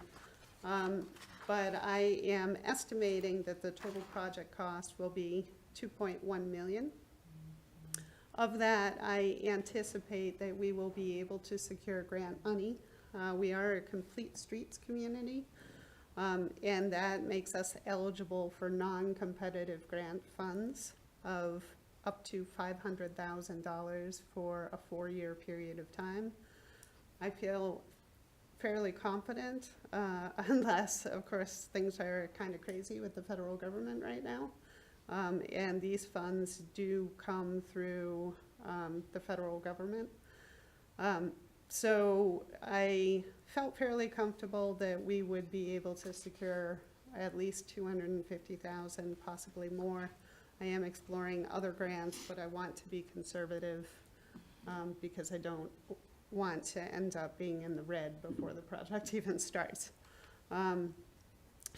But I am estimating that the total project cost will be $2.1 million. Of that, I anticipate that we will be able to secure grant money. We are a complete streets community, and that makes us eligible for non-competitive grant funds of up to $500,000 for a 4-year period of time. I feel fairly confident, unless, of course, things are kind of crazy with the federal government right now. And these funds do come through the federal government. So I felt fairly comfortable that we would be able to secure at least 250,000, possibly more. I am exploring other grants, but I want to be conservative because I don't want to end up being in the red before the project even starts.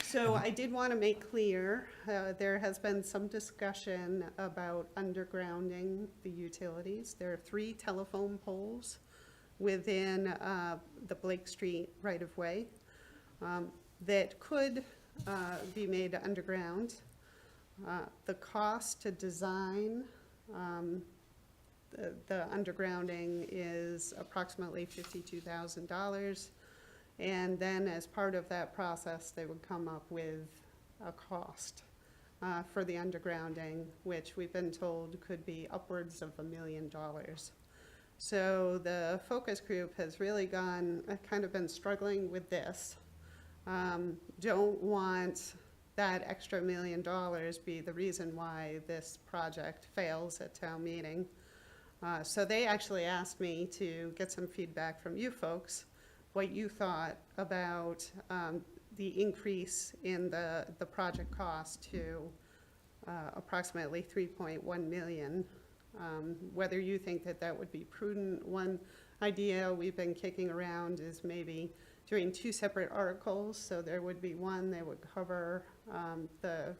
So I did want to make clear, there has been some discussion about undergrounding the utilities. There are 3 telephone poles within the Blake Street right-of-way that could be made underground. The cost to design the undergrounding is approximately $52,000. And then as part of that process, they would come up with a cost for the undergrounding, which we've been told could be upwards of $1 million. So the focus group has really kind of been struggling with this. Don't want that extra $1 million be the reason why this project fails at town meeting. So they actually asked me to get some feedback from you folks, what you thought about the increase in the project cost to approximately 3.1 million. Whether you think that that would be prudent. One idea we've been kicking around is maybe doing 2 separate articles. So there would be one that would cover the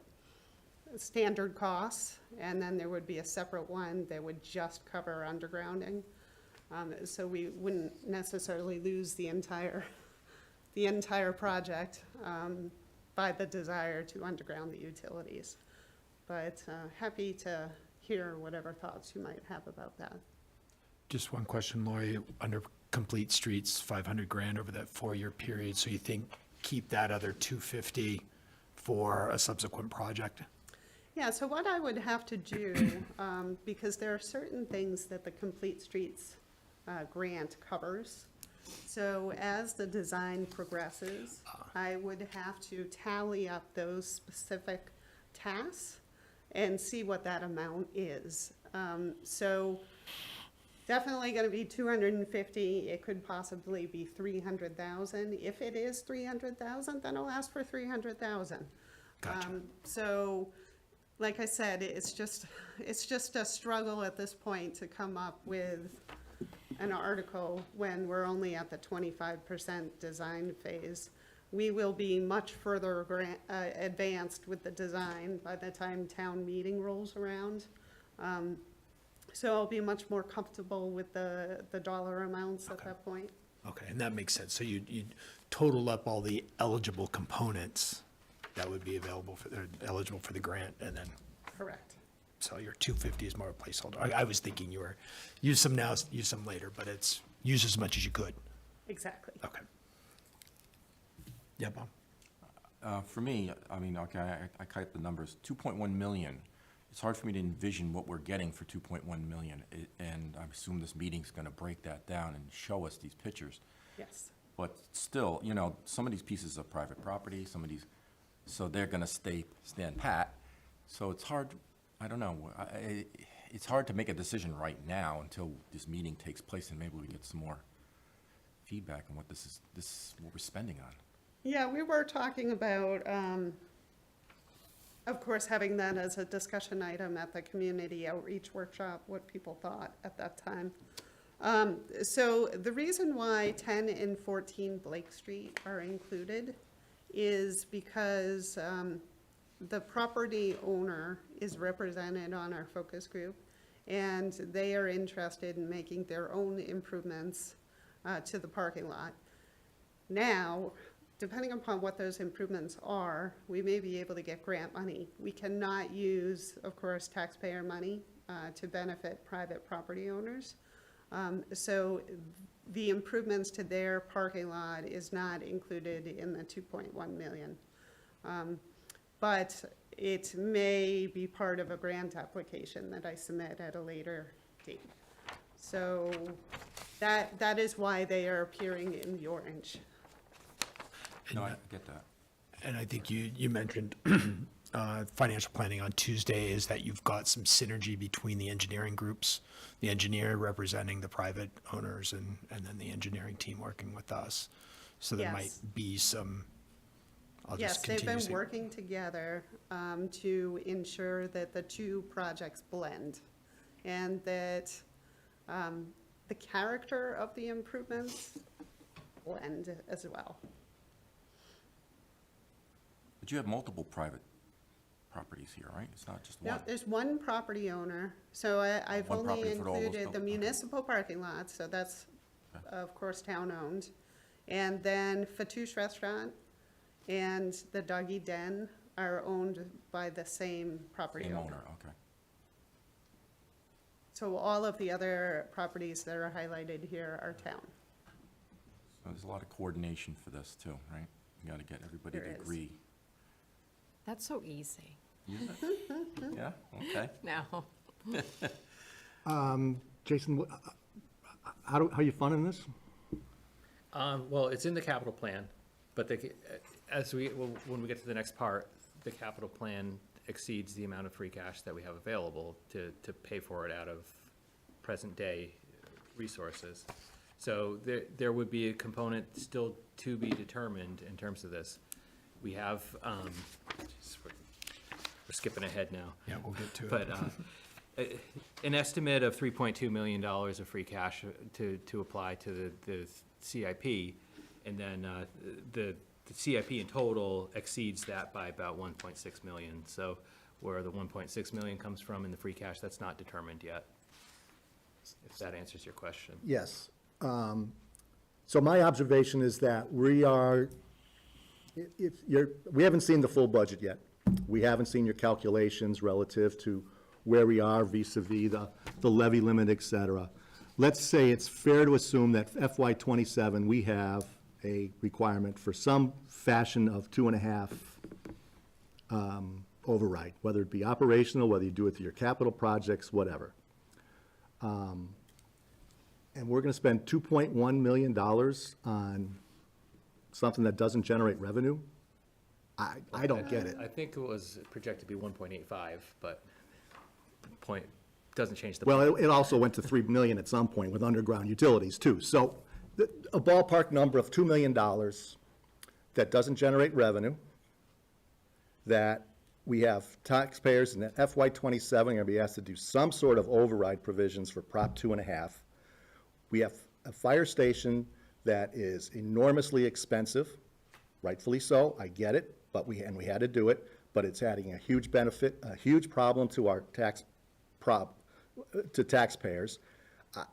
standard costs, and then there would be a separate one that would just cover undergrounding. So we wouldn't necessarily lose the entire project by the desire to underground the utilities. But happy to hear whatever thoughts you might have about that. Just one question, Lori, under complete streets, 500 grand over that 4-year period, so you think keep that other 250 for a subsequent project? Yeah, so what I would have to do, because there are certain things that the Complete Streets grant covers. So as the design progresses, I would have to tally up those specific tasks and see what that amount is. So definitely going to be 250. It could possibly be 300,000. If it is 300,000, then I'll ask for 300,000. Gotcha. So, like I said, it's just a struggle at this point to come up with an article when we're only at the 25% design phase. We will be much further advanced with the design by the time town meeting rolls around. So I'll be much more comfortable with the dollar amounts at that point. Okay, and that makes sense. So you total up all the eligible components that would be available eligible for the grant, and then, Correct. so your 250 is more a placeholder. I was thinking you were, use some now, use some later, but it's use as much as you could. Exactly. Okay. Yeah, Bob? For me, I mean, okay, I cut the numbers, 2.1 million. It's hard for me to envision what we're getting for 2.1 million, and I assume this meeting's gonna break that down and show us these pictures. Yes. But still, you know, some of these pieces are private property, some of these, so they're gonna stand pat. So it's hard, I don't know, it's hard to make a decision right now until this meeting takes place and maybe we get some more feedback on what this is what we're spending on. Yeah, we were talking about, of course, having that as a discussion item at the community outreach workshop, what people thought at that time. So the reason why 10 and 14 Blake Street are included is because the property owner is represented on our focus group, and they are interested in making their own improvements to the parking lot. Now, depending upon what those improvements are, we may be able to get grant money. We cannot use, of course, taxpayer money to benefit private property owners. So the improvements to their parking lot is not included in the 2.1 million. But it may be part of a grant application that I submit at a later date. So that is why they are appearing in the orange. No, I get that. And I think you mentioned financial planning on Tuesday is that you've got some synergy between the engineering groups, the engineer representing the private owners and then the engineering team working with us. So there might Yes. be some, I'll Yes, just they've continue been saying. working together to ensure that the two projects blend and that the character of the improvements blend as well. But you have multiple private properties here, right? It's not just No, one. there's one property owner, so I've One only property for all those included the okay. municipal parking lot, so that's, of course, town-owned. And then Fatouche Restaurant and the Doggy Den are owned by the same property Same owner. owner, okay. So all of the other properties that are highlighted here are town. So there's a lot of coordination for this too, right? You gotta get everybody There to is. agree. That's so easy. Yeah, okay. No. Jason, how are you funding this? Well, it's in the capital plan, but when we get to the next part, the capital plan exceeds the amount of free cash that we have available to pay for it out of present-day resources. So there would be a component still to be determined in terms of this. We have, we're skipping ahead now. Yeah, we'll get to it. But an estimate of $3.2 million of free cash to apply to the CIP, and then the CIP in total exceeds that by about 1.6 million. So where the 1.6 million comes from in the free cash, that's not determined yet, if that answers your question. Yes. So my observation is that we haven't seen the full budget yet. We haven't seen your calculations relative to where we are vis-à-vis the levy limit, et cetera. Let's say it's fair to assume that FY '27, we have a requirement for some fashion of 2.5 override, whether it be operational, whether you do it through your capital projects, whatever. And we're gonna spend $2.1 million on something that doesn't generate revenue? I don't get it. I think it was projected to be 1.85, but point, doesn't change the. Well, it also went to 3 million at some point with underground utilities too. So a ballpark number of $2 million that doesn't generate revenue, that we have taxpayers in FY '27 are gonna be asked to do some sort of override provisions for Prop 2.5. We have a fire station that is enormously expensive, rightfully so, I get it, but we had to do it, but it's adding a huge benefit, a huge problem to our to taxpayers.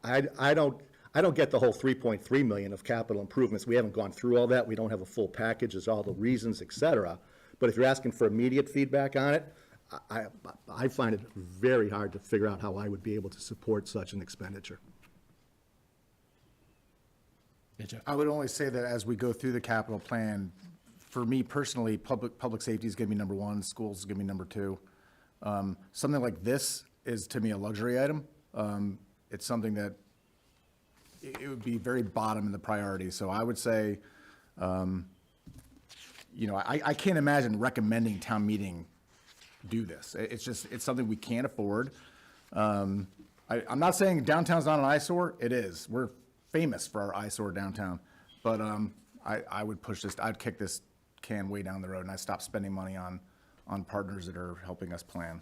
I don't get the whole 3.3 million of capital improvements. We haven't gone through all that. We don't have a full package, there's all the reasons, et cetera. But if you're asking for immediate feedback on it, I find it very hard to figure out how I would be able to support such an expenditure. Yeah, Jeff? I would only say that as we go through the capital plan, for me personally, public safety is gonna be number one, schools is gonna be number two. Something like this is to me a luxury item. It's something that it would be very bottom in the priority. So I would say, I can't imagine recommending town meeting do this. It's something we can't afford. I'm not saying downtown's not an eyesore, it is. We're famous for our eyesore downtown. But I would push this, I'd kick this can way down the road and I'd stop spending money on partners that are helping us plan.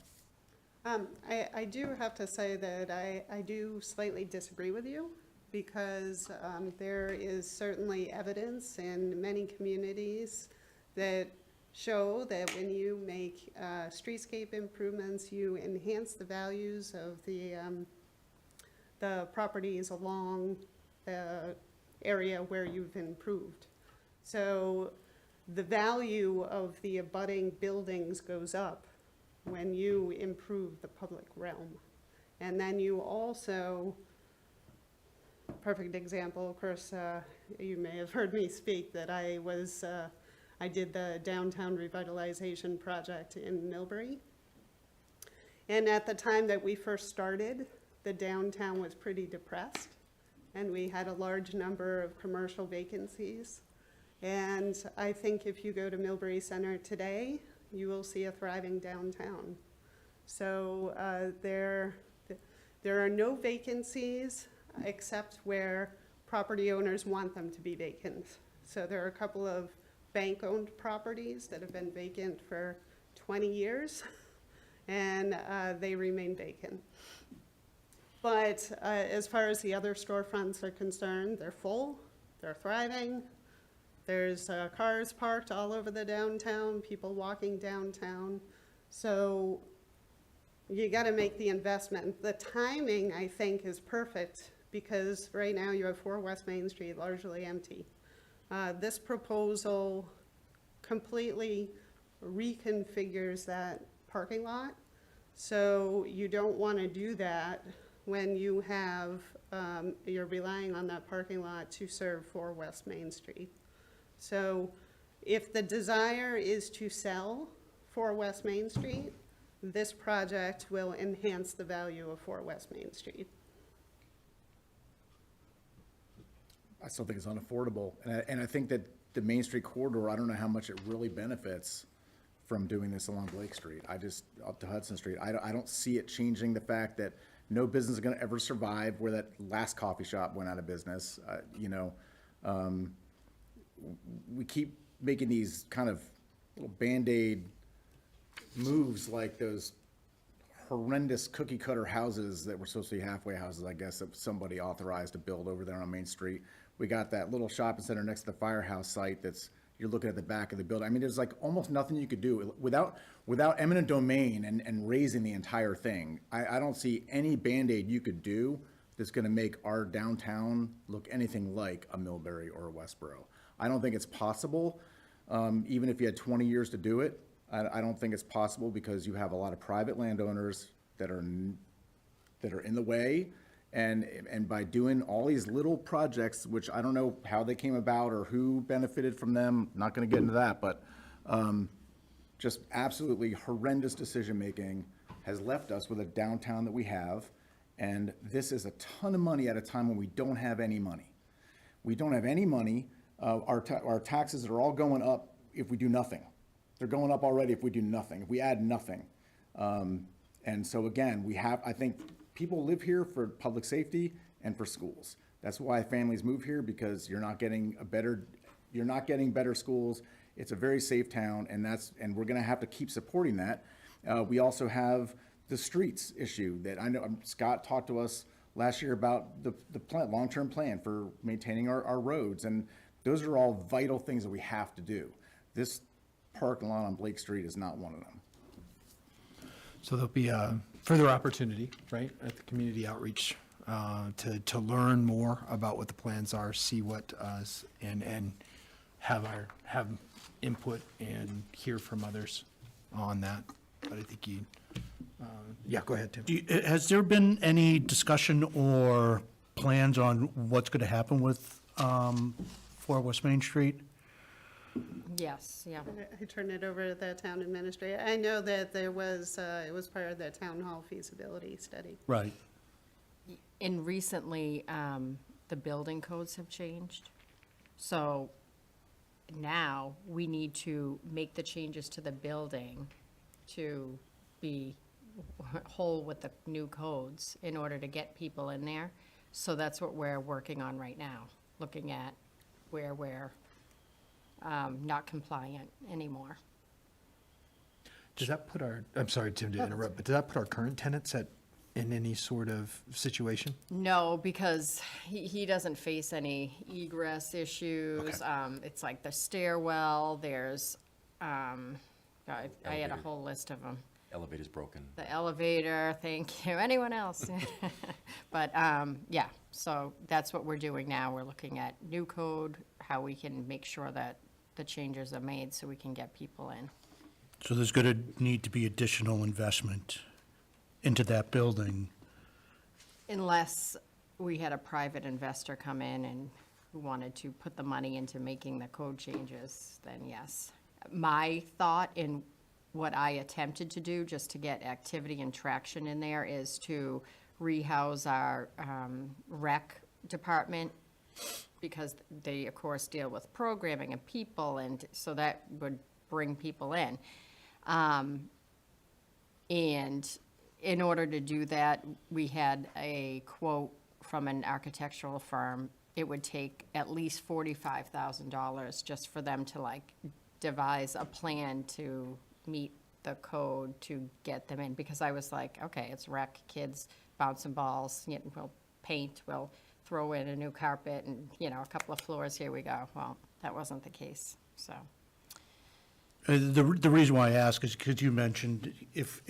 I do have to say that I do slightly disagree with you because there is certainly evidence in many communities that show that when you make streetscape improvements, you enhance the values of the properties along the area where you've improved. So the value of the abutting buildings goes up when you improve the public realm. And then you also, perfect example, of course, you may have heard me speak that I did the downtown revitalization project in Millbury. And at the time that we first started, the downtown was pretty depressed and we had a large number of commercial vacancies. And I think if you go to Millbury Center today, you will see a thriving downtown. So there are no vacancies except where property owners want them to be vacant. So there are a couple of bank-owned properties that have been vacant for 20 years, and they remain vacant. But as far as the other storefronts are concerned, they're full, they're thriving. There's cars parked all over the downtown, people walking downtown. So you got to make the investment. The timing, I think, is perfect because right now you have 4 West Main Street largely empty. This proposal completely reconfigures that parking lot. So you don't want to do that when you have, you're relying on that parking lot to serve 4 West Main Street. So if the desire is to sell 4 West Main Street, this project will enhance the value of 4 West Main Street. I still think it's unaffordable, and I think that the Main Street corridor, I don't know how much it really benefits from doing this along Blake Street. Up to Hudson Street, I don't see it changing the fact that no business is gonna ever survive where that last coffee shop went out of business. We keep making these kind of little Band-Aid moves like those horrendous cookie cutter houses that were supposed to be halfway houses, I guess, that somebody authorized to build over there on Main Street. We got that little shopping center next to the firehouse site that's, you're looking at the back of the building. I mean, there's like almost nothing you could do without eminent domain and raising the entire thing. I don't see any Band-Aid you could do that's gonna make our downtown look anything like a Millbury or a Westboro. I don't think it's possible, even if you had 20 years to do it. I don't think it's possible because you have a lot of private landowners that are in the way. And by doing all these little projects, which I don't know how they came about or who benefited from them, not gonna get into that, but just absolutely horrendous decision-making has left us with a downtown that we have. And this is a ton of money at a time when we don't have any money. We don't have any money. Our taxes are all going up if we do nothing. They're going up already if we do nothing, if we add nothing. And so again, I think people live here for public safety and for schools. That's why families move here, because you're not getting better schools. It's a very safe town, and we're gonna have to keep supporting that. We also have the streets issue that I know Scott talked to us last year about the long-term plan for maintaining our roads, and those are all vital things that we have to do. This parking lot on Blake Street is not one of them. So there'll be a further opportunity, right, at the community outreach to learn more about what the plans are, see what, and have input and hear from others on that. But I think yeah, go ahead, Tim. Has there been any discussion or plans on what's going to happen with 4 West Main Street? Yes, yeah. I turn it over to the town administrator. I know that it was part of the town hall feasibility study. Right. And recently, the building codes have changed. So now we need to make the changes to the building to be whole with the new codes in order to get people in there. So that's what we're working on right now, looking at where we're not compliant anymore. Does that put I'm sorry, Tim, to interrupt, but does that put our current tenants in any sort of situation? No, because he doesn't face any egress issues. Okay. It's like the stairwell, there's, I had a whole list of them. Elevator's broken. The elevator, thank you. Anyone else? But, yeah, so that's what we're doing now. We're looking at new code, how we can make sure that the changes are made so we can get people in. So there's going to need to be additional investment into that building. Unless we had a private investor come in and who wanted to put the money into making the code changes, then yes. My thought in what I attempted to do, just to get activity and traction in there, is to rehouse our rec department, because they, of course, deal with programming and people, and so that would bring people in. And in order to do that, we had a quote from an architectural firm. It would take at least $45,000 just for them to like devise a plan to meet the code to get them in. Because I was like, okay, it's rec, kids bouncing balls, we'll paint, we'll throw in a new carpet and, a couple of floors, here we go. Well, that wasn't the case, so. The reason why I ask is because you mentioned if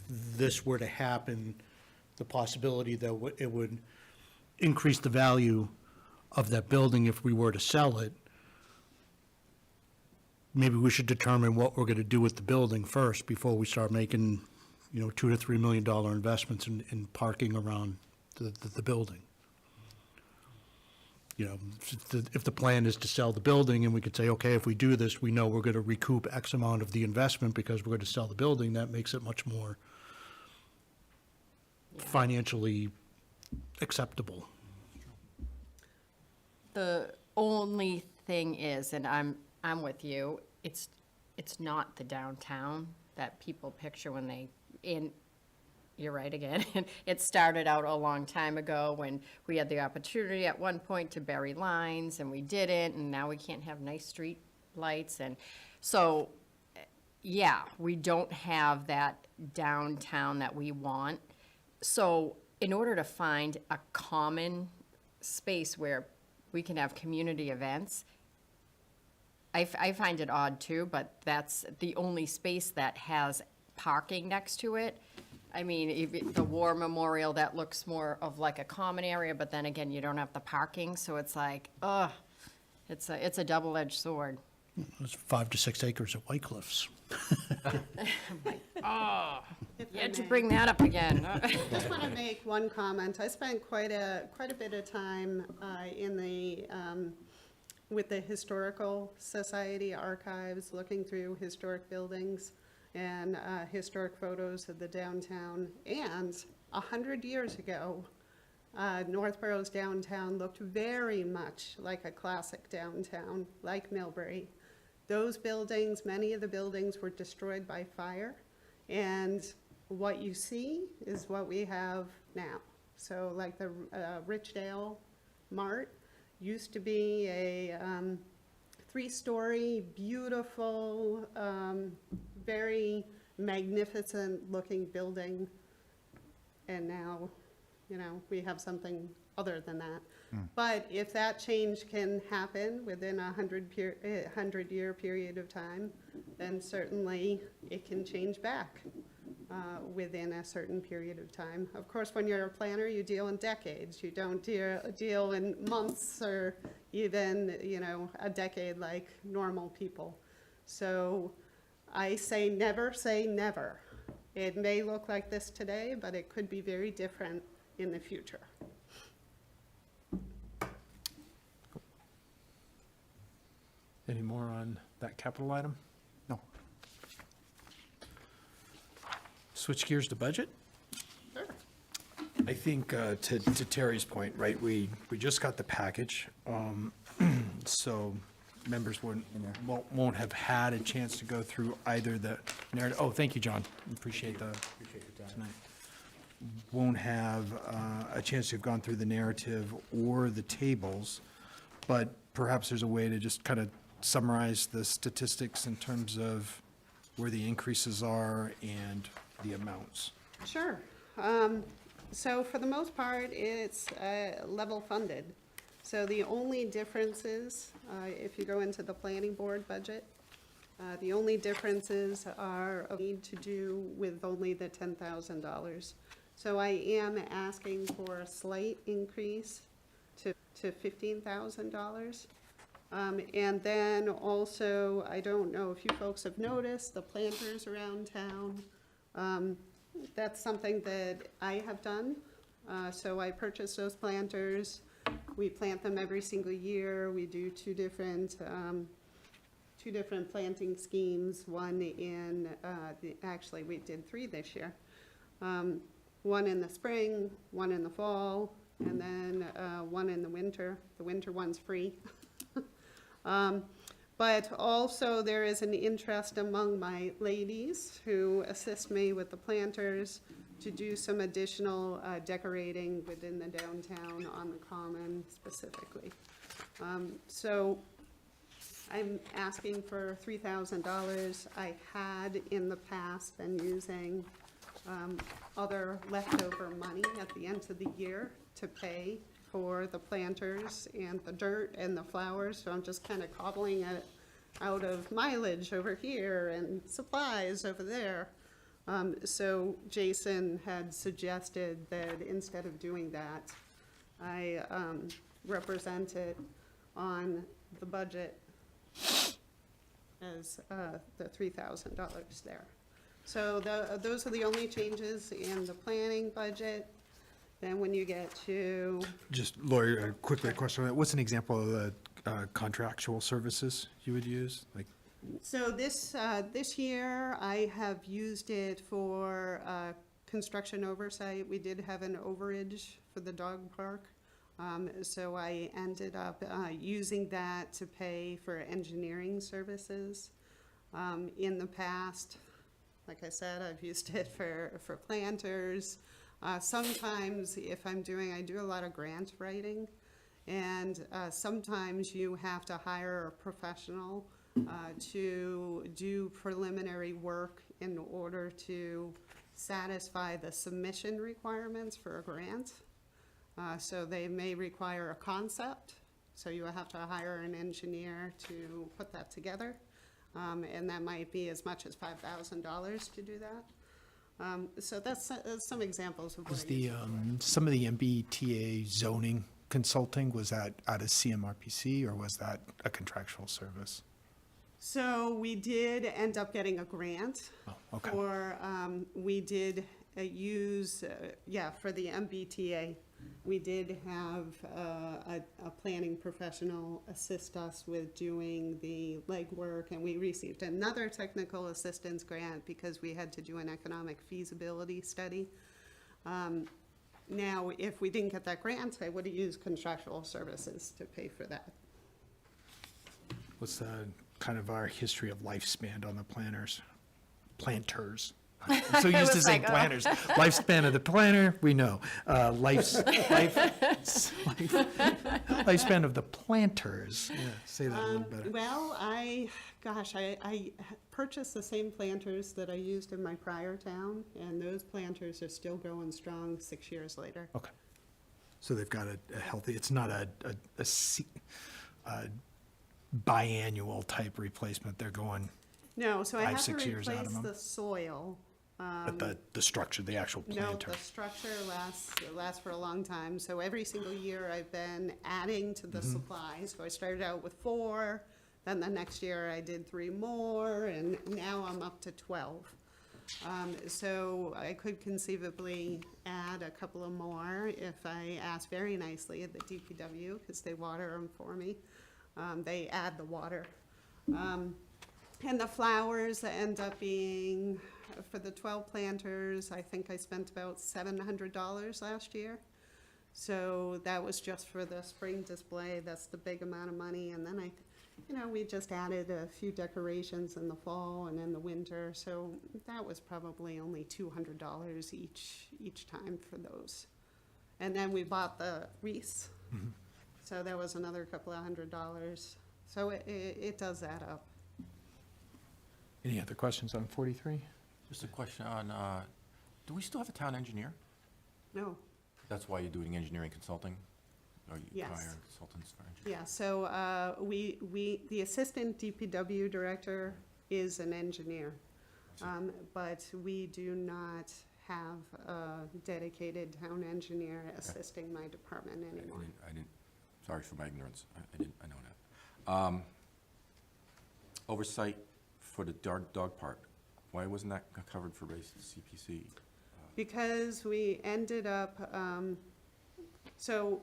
this were to happen, the possibility that it would increase the value of that building if we were to sell it. Maybe we should determine what we're going to do with the building first before we start making, $2 to $3 million investments in parking around the building. If the plan is to sell the building and we could say, okay, if we do this, we know we're going to recoup X amount of the investment because we're going to sell the building, that makes it much more financially acceptable. The only thing is, and I'm with you, it's not the downtown that people picture when you're right again. It started out a long time ago when we had the opportunity at one point to bury lines and we didn't, and now we can't have nice street lights. And so, yeah, we don't have that downtown that we want. So in order to find a common space where we can have community events, I find it odd too, but that's the only space that has parking next to it. I mean, the war memorial, that looks more of like a common area, but then again, you don't have the parking, so it's like, it's a double-edged sword. It's 5 to 6 acres at White Cliffs. If I You had to may. bring that up again. I just want to make one comment. I spent quite a bit of time with the Historical Society archives, looking through historic buildings and historic photos of the downtown. And 100 years ago, Northborough's downtown looked very much like a classic downtown, like Millbury. Those buildings, many of the buildings were destroyed by fire, and what you see is what we have now. So like the Richdale Mart used to be a 3-story, beautiful, very magnificent looking building. And now, we have something other than that. But if that change can happen within a 100-year period of time, then certainly it can change back within a certain period of time. Of course, when you're a planner, you deal in decades. You don't deal in months or even, a decade like normal people. So I say never say never. It may look like this today, but it could be very different in the future. Any more on that capital item? No. Switch gears to budget? Sure. I think, to Terry's point, right, we just got the package, so members won't have had a chance to go through either the narrative. Oh, thank you, John. Appreciate your time. Won't have a chance to have gone through the narrative or the tables, but perhaps there's a way to just kind of summarize the statistics in terms of where the increases are and the amounts. Sure. So for the most part, it's level funded. So the only differences, if you go into the planning board budget, the only differences are need to do with only the $10,000. So I am asking for a slight increase to $15,000. And then also, I don't know if you folks have noticed, the planters around town. That's something that I have done. So I purchased those planters. We plant them every single year. We do two different planting schemes. One in, actually we did 3 this year. One in the spring, one in the fall, and then one in the winter. The winter one's free. But also, there is an interest among my ladies who assist me with the planters to do some additional decorating within the downtown on the common specifically. So I'm asking for $3,000. I had in the past been using other leftover money at the end of the year to pay for the planters and the dirt and the flowers, so I'm just kind of cobbling it out of mileage over here and supplies over there. So Jason had suggested that instead of doing that, I represent it on the budget as the $3,000 there. So those are the only changes in the planning budget. Then when you get to, Just, Lori, quickly, a question on that. What's an example of the contractual services you would use? Like, so this year, I have used it for construction oversight. We did have an overage for the dog park. So I ended up using that to pay for engineering services. In the past, like I said, I've used it for planters. Sometimes if I do a lot of grant writing, and sometimes you have to hire a professional to do preliminary work in order to satisfy the submission requirements for a grant. So they may require a concept, so you have to hire an engineer to put that together. And that might be as much as $5,000 to do that. So that's some examples of what was I the, use it for. some of the MBTA zoning consulting, was that out of CMRPC, or was that a contractual service? So we did end up getting a grant Oh, okay. for, we did use, for the MBTA. We did have a planning professional assist us with doing the legwork, and we received another technical assistance grant because we had to do an economic feasibility study. Now, if we didn't get that grant, I would have used contractual services to pay for that. What's kind of our history of lifespan on the planters? I'm so used to was saying like, oh. planners. Lifespan of the planner, we know. Lifespan of the planters. Yeah, say that a little better. Well, I purchased the same planters that I used in my prior town, and those planters are still going strong 6 years later. Okay. So they've got a healthy, it's not a biannual type replacement. They're going, No, so I 5, have to 6 years out of replace them? the soil. but the structure, the actual No, planter. the structure lasts for a long time, so every single year I've been adding to the supply. So I started out with 4, then the next year I did 3 more, and now I'm up to 12. So I could conceivably add a couple of more if I ask very nicely at the DPW, because they water them for me. They add the water. And the flowers end up being, for the 12 planters, I think I spent about $700 last year. So that was just for the spring display. That's the big amount of money. And then we just added a few decorations in the fall and in the winter. So that was probably only $200 each time for those. And then we bought the wreaths. So that was another couple of $100. So it does add up. Any other questions on 43? Just a question on, do we still have a town engineer? No. That's why you're doing engineering consulting? Or you Yes. hire consultants for engineering? Yeah, so the assistant DPW director is an engineer, but we do not have a dedicated town engineer assisting my department anymore. I didn't, sorry for my ignorance, I know that. Oversight for the dog park, why wasn't that covered for base CPC? Because we ended up, so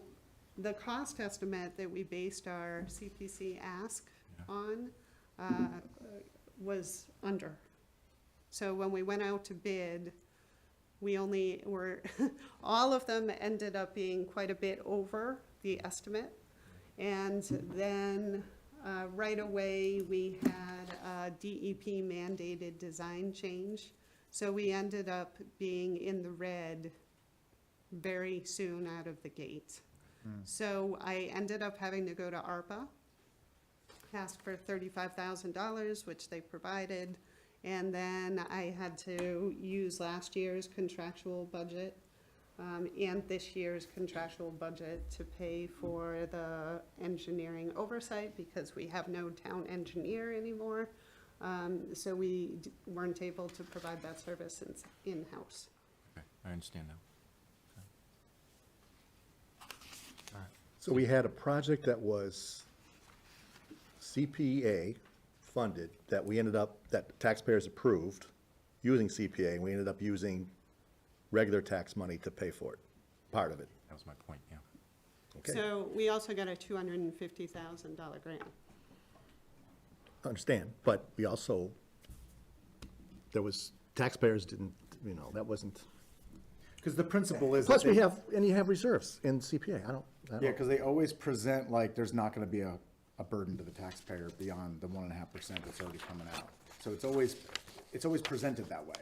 the cost estimate that we based our CPC ask on was under. So when we went out to bid, we only were, all of them ended up being quite a bit over the estimate. And then Right away, we had a DEP mandated design change, so we ended up being in the red very soon out of the gate. So I ended up having to go to ARPA, ask for $35,000, which they provided, and then I had to use last year's contractual budget and this year's contractual budget to pay for the engineering oversight, because we have no town engineer anymore. So we weren't able to provide that service in-house. Okay, I understand now. So we had a project that was CPA funded, that we ended up, that taxpayers approved using CPA, and we ended up using regular tax money to pay for it, part of it. That was my point, yeah. Okay. So we also got a $250,000 grant. Understand, but we also, there was, taxpayers didn't, that wasn't, Because the principle is. plus that we they- have, and you have reserves in CPA, I don't. Yeah, because they always present like there's not gonna be a burden to the taxpayer beyond the 1.5% that's already coming out. So it's always presented that way.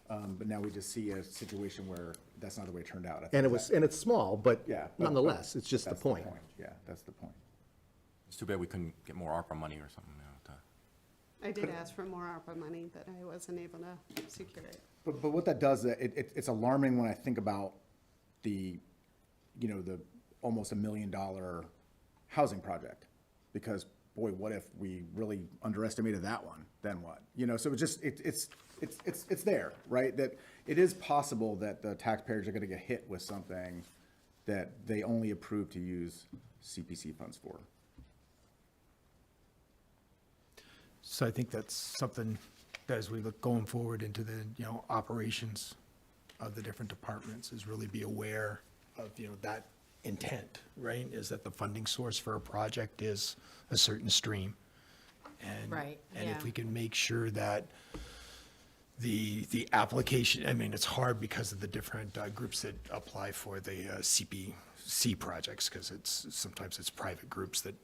But now we just see a situation where that's not the way it turned out. I think And it was, and it's small, but Yeah. nonetheless, it's just the That's point. Yeah, that's the point. It's too bad we couldn't get more ARPA money or something, I did ask for more ARPA money, but I wasn't able to secure it. But what that does, it's alarming when I think about the almost $1 million housing project. Because, boy, what if we really underestimated that one? Then what? So it's there, right? That it is possible that the taxpayers are gonna get hit with something that they only approved to use CPC funds for. So I think that's something that as we look going forward into the, operations of the different departments, is really be aware of, that intent, right? Is that the funding source for a project is a certain stream. And Right, And if yeah. we can make sure that the application, I mean, it's hard because of the different groups that apply for the CPC projects, because sometimes it's private groups that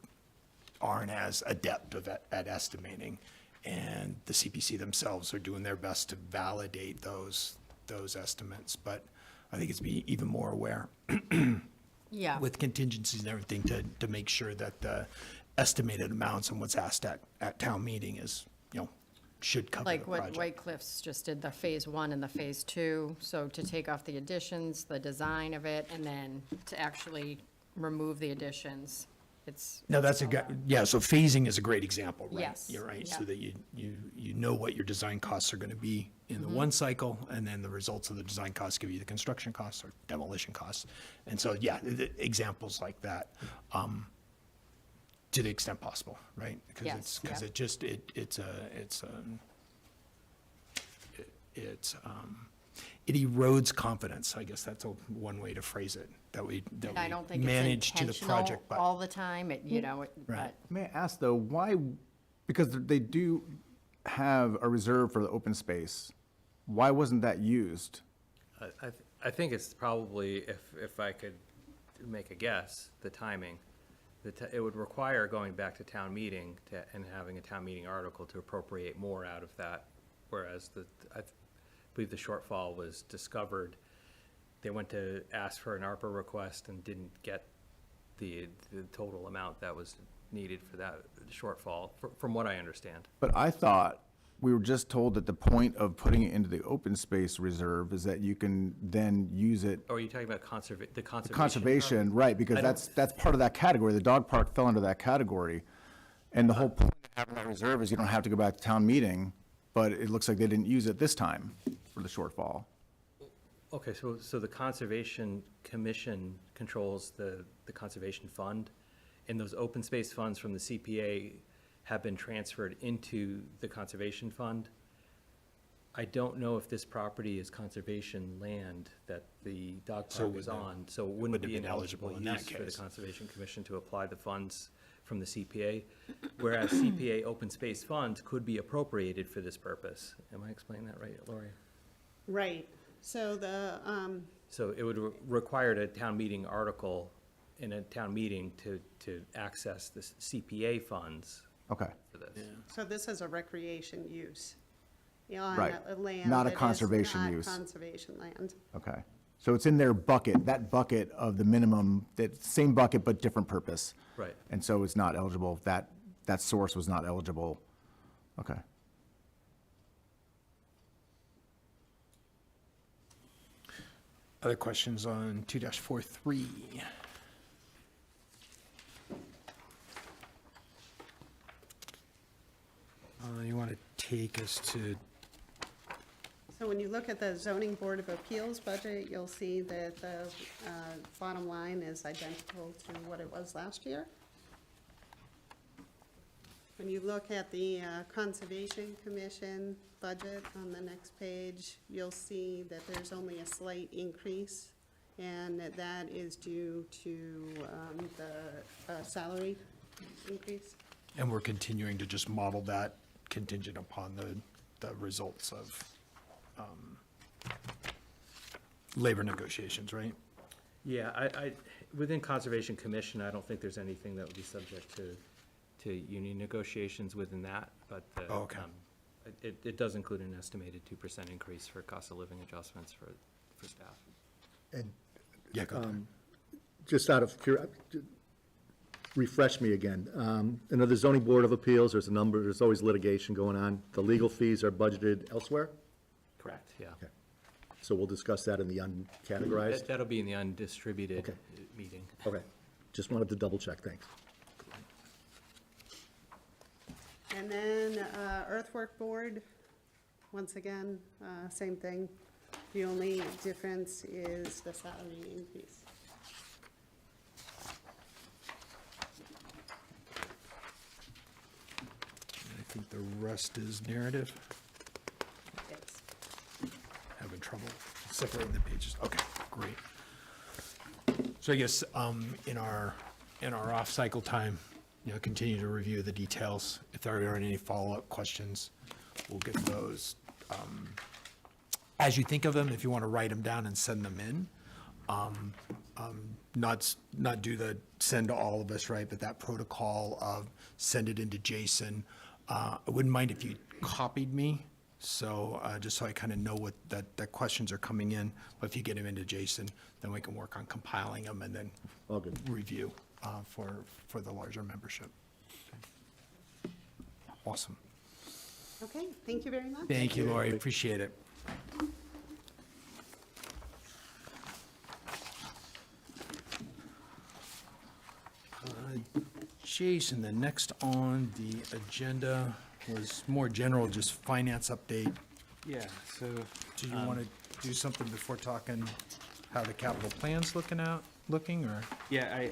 aren't as adept at estimating, and the CPC themselves are doing their best to validate those estimates. But I think it's be even more aware Yeah. with contingencies and everything to make sure that the estimated amounts and what's asked at town meeting is, should cover the Like what project. White Cliffs just did, the phase 1 and the phase 2, so to take off the additions, the design of it, and then to actually remove the additions, it's. No, that's yeah, so phasing is a great example, right? Yes, You're right, yeah. so that you know what your design costs are gonna be in Mm-hmm. the one cycle, and then the results of the design costs give you the construction costs or demolition costs. And so, yeah, examples like that, to the extent possible, right? Yes, Because yeah. it erodes confidence, I guess that's one way to phrase it, that we And I don't think manage it's to the intentional project, but. all the time, Right. but, May I ask though, why, because they do have a reserve for the open space, why wasn't that used? I think it's probably, if I could make a guess, the timing. It would require going back to town meeting and having a town meeting article to appropriate more out of that, whereas I believe the shortfall was discovered. They went to ask for an ARPA request and didn't get the total amount that was needed for that shortfall, from what I understand. But I thought we were just told that the point of putting it into the open space reserve is that you can then use it. Or are you talking about the conservation? Conservation, right, because I don't- that's part of that category. The dog park fell under that category. And the whole point of having that reserve is you don't have to go back to town meeting, but it looks like they didn't use it this time for the shortfall. Okay, so the Conservation Commission controls the Conservation Fund, and those open space funds from the CPA have been transferred into the Conservation Fund. I don't know if this property is conservation land that the dog park was on, so it wouldn't wouldn't be have an been eligible eligible in that use for the case. Conservation Commission to apply the funds from the CPA, whereas CPA open space funds could be appropriated for this purpose. Am I explaining that right, Lori? Right, so So it would require a town meeting article in a town meeting to access the CPA funds Okay, for this. So this is a recreation use on Right. a land. Not a that is conservation not use. conservation land. okay. So it's in their bucket, that bucket of the minimum, that same bucket but different purpose. Right. And so it's not eligible, that source was not eligible. Okay. Other questions on 2-43? You want to take us to, So when you look at the zoning board of appeals budget, you'll see that the bottom line is identical to what it was last year. When you look at the Conservation Commission budget on the next page, you'll see that there's only a slight increase, and that is due to the salary increase. and we're continuing to just model that contingent upon the results of labor negotiations, right? Yeah, within Conservation Commission, I don't think there's anything that would be subject to union negotiations within that, but Oh, okay. It does include an estimated 2% increase for cost of living adjustments for staff. And Yeah, go ahead. just out of curiosity, refresh me again. I know the zoning board of appeals, there's always litigation going on. The legal fees are budgeted elsewhere? Correct, yeah. Okay. So we'll discuss that in the uncategorized? That'll be in the undistributed Okay. meeting. Okay, just wanted to double check, thanks. And then earthwork board, once again, same thing. The only difference is the salary increase. I think the rest is narrative. Yes. Having trouble separating the pages. Okay, great. So I guess in our off-cycle time, continue to review the details. If there are any follow-up questions, we'll get those. As you think of them, if you want to write them down and send them in, not do the send to all of us, right? But that protocol of send it into Jason. I wouldn't mind if you copied me, so just so I kind of know what that questions are coming in. But if you get them into Jason, then we can work on compiling them and then All good. review for the larger membership. Awesome. Okay, thank you very much. Thank you, Lori. Appreciate it. Jason, the next on the agenda was more general, just finance update. Yeah, so. Do you want to do something before talking how the capital plan's looking, or? Yeah, I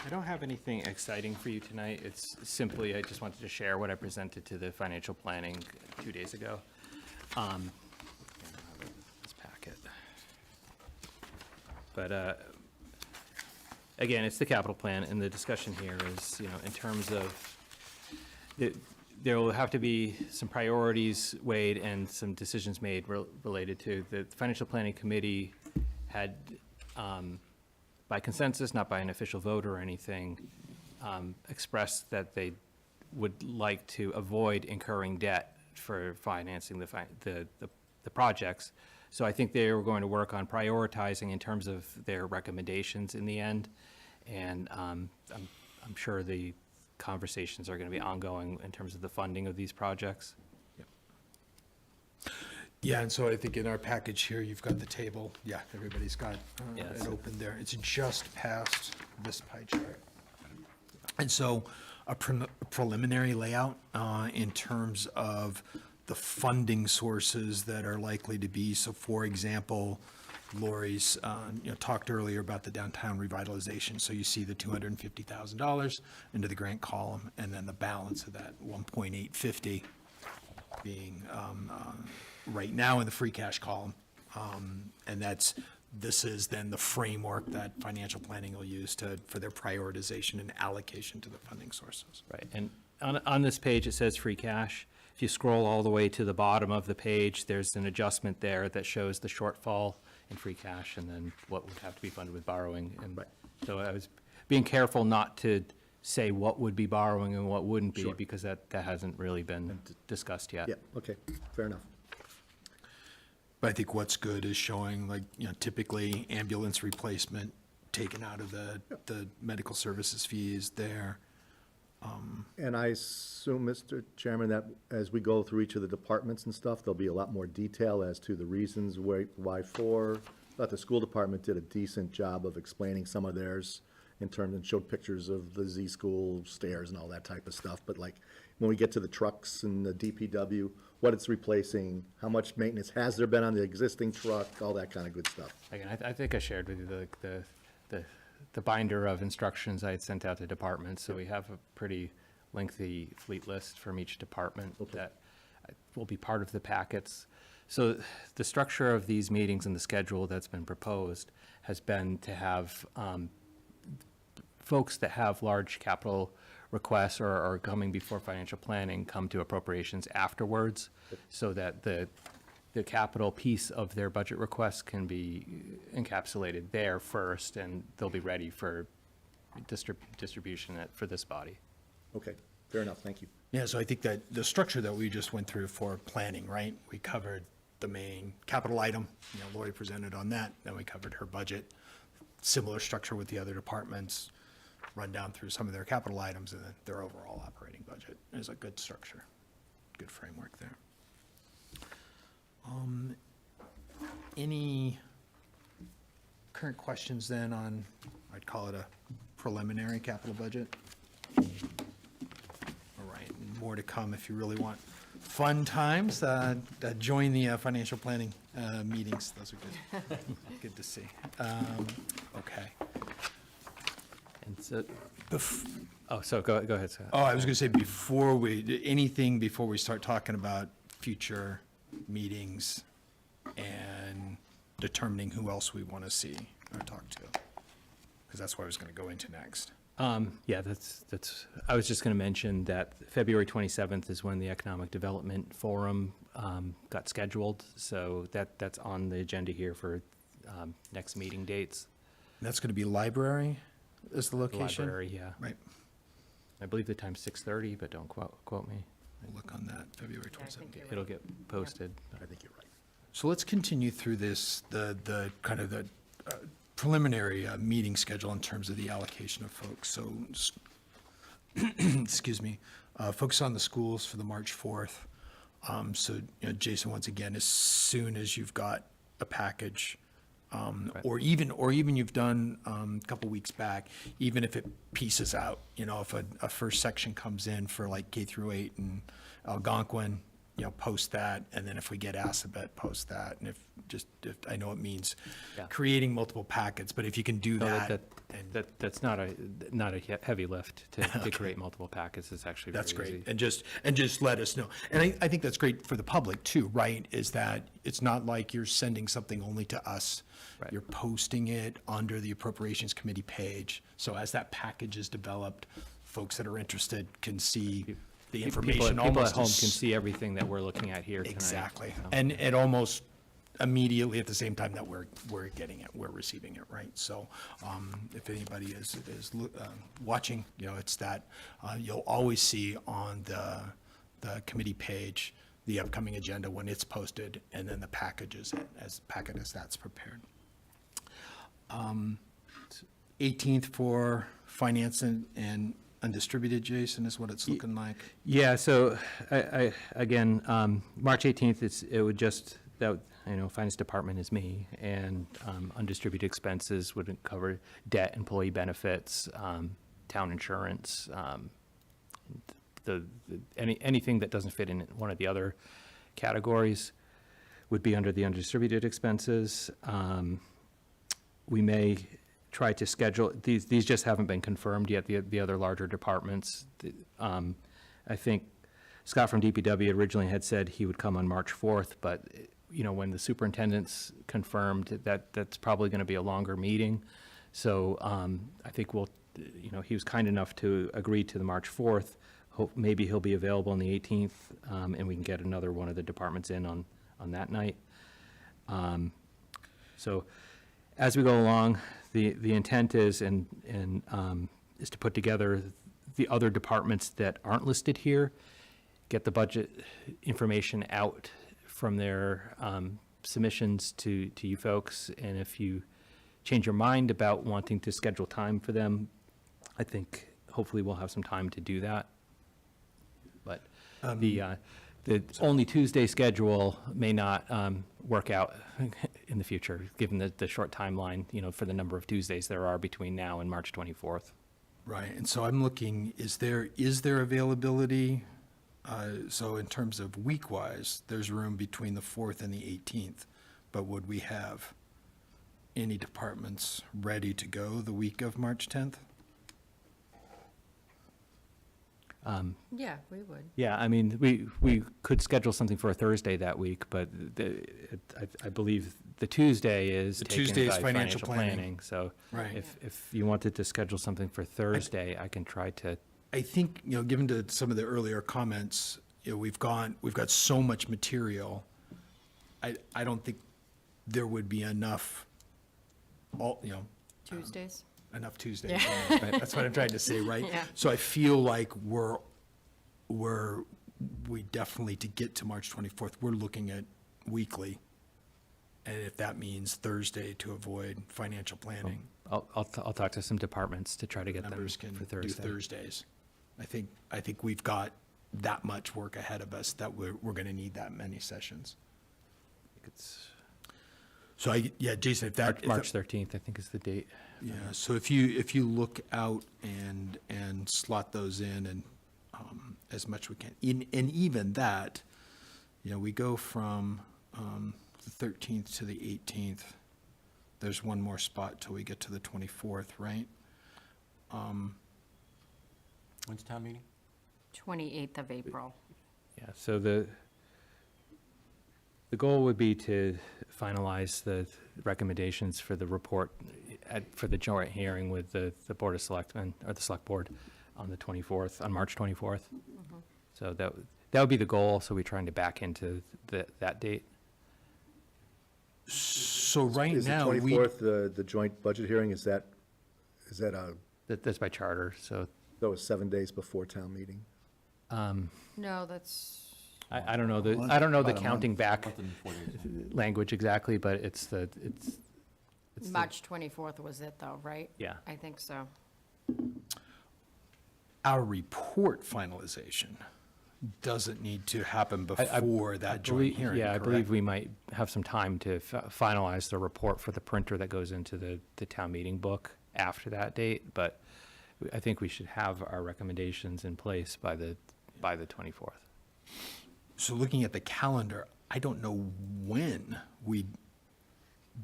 don't have anything exciting for you tonight. It's simply, I just wanted to share what I presented to the financial planning 2 days ago. This packet. But, again, it's the capital plan, and the discussion here is, in terms of, there will have to be some priorities weighed and some decisions made related to the Financial Planning Committee had, by consensus, not by an official vote or anything, expressed that they would like to avoid incurring debt for financing the projects. So I think they were going to work on prioritizing in terms of their recommendations in the end. And I'm sure the conversations are going to be ongoing in terms of the funding of these projects. Yeah, and so I think in our package here, you've got the table. Yeah, everybody's got Yeah, it so- open there. It's just past this pie chart. And so a preliminary layout in terms of the funding sources that are likely to be. So for example, Lori's talked earlier about the downtown revitalization. So you see the $250,000 into the grant column, and then the balance of that 1.850 being right now in the free cash column. And this is then the framework that financial planning will use for their prioritization and allocation to the funding sources. Right, and on this page, it says free cash. If you scroll all the way to the bottom of the page, there's an adjustment there that shows the shortfall in free cash and then what would have to be funded with borrowing. And so I was being careful not to say what would be borrowing and what wouldn't be, Sure. because that hasn't really been discussed yet. Yeah, okay, fair enough. But I think what's good is showing, like, typically ambulance replacement taken out of the medical services fees there. And I assume, Mr. Chairman, that as we go through each of the departments and stuff, there'll be a lot more detail as to the reasons why for. I thought the school department did a decent job of explaining some of theirs in terms, and showed pictures of the Z school stairs and all that type of stuff. But like, when we get to the trucks and the DPW, what it's replacing, how much maintenance has there been on the existing truck, all that kind of good stuff. Again, I think I shared with you the binder of instructions I had sent out to departments, so we have a pretty lengthy fleet list from each department that will be part of the packets. So the structure of these meetings and the schedule that's been proposed has been to have folks that have large capital requests or are coming before financial planning come to appropriations afterwards, so that the capital piece of their budget requests can be encapsulated there first, and they'll be ready for distribution for this body. Okay, fair enough, thank you. Yeah, so I think that the structure that we just went through for planning, right? We covered the main capital item, Lori presented on that, then we covered her budget. Similar structure with the other departments, run down through some of their capital items, and then their overall operating budget is a good structure, good framework there. Any current questions then on, I'd call it a preliminary capital budget? All right, and more to come if you really want fun times. Join the financial planning meetings. Those are good. Good to see. Okay. And so, so go ahead, Scott. Oh, I was going to say, before we start talking about future meetings and determining who else we want to see or talk to, because that's what I was going to go into next. Yeah, I was just going to mention that February 27th is when the Economic Development Forum got scheduled, so that's on the agenda here for next meeting dates. And that's going to be library is the The location? library, yeah. Right. I believe the time's 6:30, but don't quote me. We'll look on that, February 27th. It'll get posted. I think you're right. So let's continue through this, the kind of the preliminary meeting schedule in terms of the allocation of folks. So, excuse me, focus on the schools for the March 4th. So, Jason, once again, as soon as you've got a package, or even you've done a couple weeks back, even if it pieces out, if a first section comes in for like K through 8 and Algonquin, post that, and then if we get Assabet, post that, and if I know it means Yeah. creating multiple packets, but if you can do No, that, and that's not a heavy lift to create multiple packets. It's actually very that's great, easy. and just let us know. And I think that's great for the public too, right? Is that it's not like you're sending something only to us. Right. You're posting it under the Appropriations Committee page. So as that package is developed, folks that are interested can see the information People at almost home as- can see everything that we're looking at here tonight. Exactly. so. And it almost immediately at the same time that we're getting it, we're receiving it, right? So if anybody is watching, it's that you'll always see on the committee page the upcoming agenda when it's posted, and then the packages as that's prepared. 18th for finance and undistributed, Jason, is what it's looking like. Yeah, so again, March 18th, it would just, finance department is me, and undistributed expenses would cover debt, employee benefits, town insurance, anything that doesn't fit in one of the other categories would be under the undistributed expenses. We may try to schedule, these just haven't been confirmed yet, the other larger departments. I think Scott from DPW originally had said he would come on March 4th, but, when the superintendent's confirmed, that's probably going to be a longer meeting. So I think he was kind enough to agree to the March 4th. Maybe he'll be available on the 18th, and we can get another one of the departments in on that night. So as we go along, the intent is, is to put together the other departments that aren't listed here, get the budget information out from their submissions to you folks, and if you change your mind about wanting to schedule time for them, I think hopefully we'll have some time to do that. But the only Tuesday schedule may not work out in the future, given the short timeline, for the number of Tuesdays there are between now and March 24th. Right, and so I'm looking, is there availability? So in terms of week-wise, there's room between the 4th and the 18th, but would we have any departments ready to go the week of March 10th? Yeah, we would. Yeah, I mean, we could schedule something for a Thursday that week, but I believe the Tuesday is The taken Tuesday is by financial financial planning. planning. So Right. if you wanted to schedule something for Thursday, I can try to. I think, given to some of the earlier comments, we've got so much material. I don't think there would be enough, Tuesdays? enough Tuesdays. Right? That's what I'm trying to say, right? Yeah. So I feel like we definitely, to get to March 24th, we're looking at weekly. And if that means Thursday to avoid financial planning, I'll talk to some departments to try to get them members can for do Thursday. Thursdays. I think we've got that much work ahead of us that we're going to need that many sessions. It's So Jason, if that. March 13th, I think is the date. Yeah, so if you look out and slot those in and as much we can, and even that, we go from the 13th to the 18th. There's one more spot till we get to the 24th, right? When's town meeting? 28th of April. Yeah, so the goal would be to finalize the recommendations for the report for the joint hearing with the Board of Selectmen, or the Select Board, on the 24th, on March 24th. So that would be the goal, so we're trying to back into that date. So right Is the now, 24th, the joint budget hearing, is that That's by charter, so that was 7 days before town meeting? No, that's, I don't know the counting back Month and 4 days. language exactly, but it's the March 24th was it though, right? Yeah. I think so. our report finalization doesn't need to happen before that joint believe- hearing, Yeah, I correct? believe we might have some time to finalize the report for the printer that goes into the town meeting book after that date, but I think we should have our recommendations in place by the 24th. So looking at the calendar, I don't know when we'd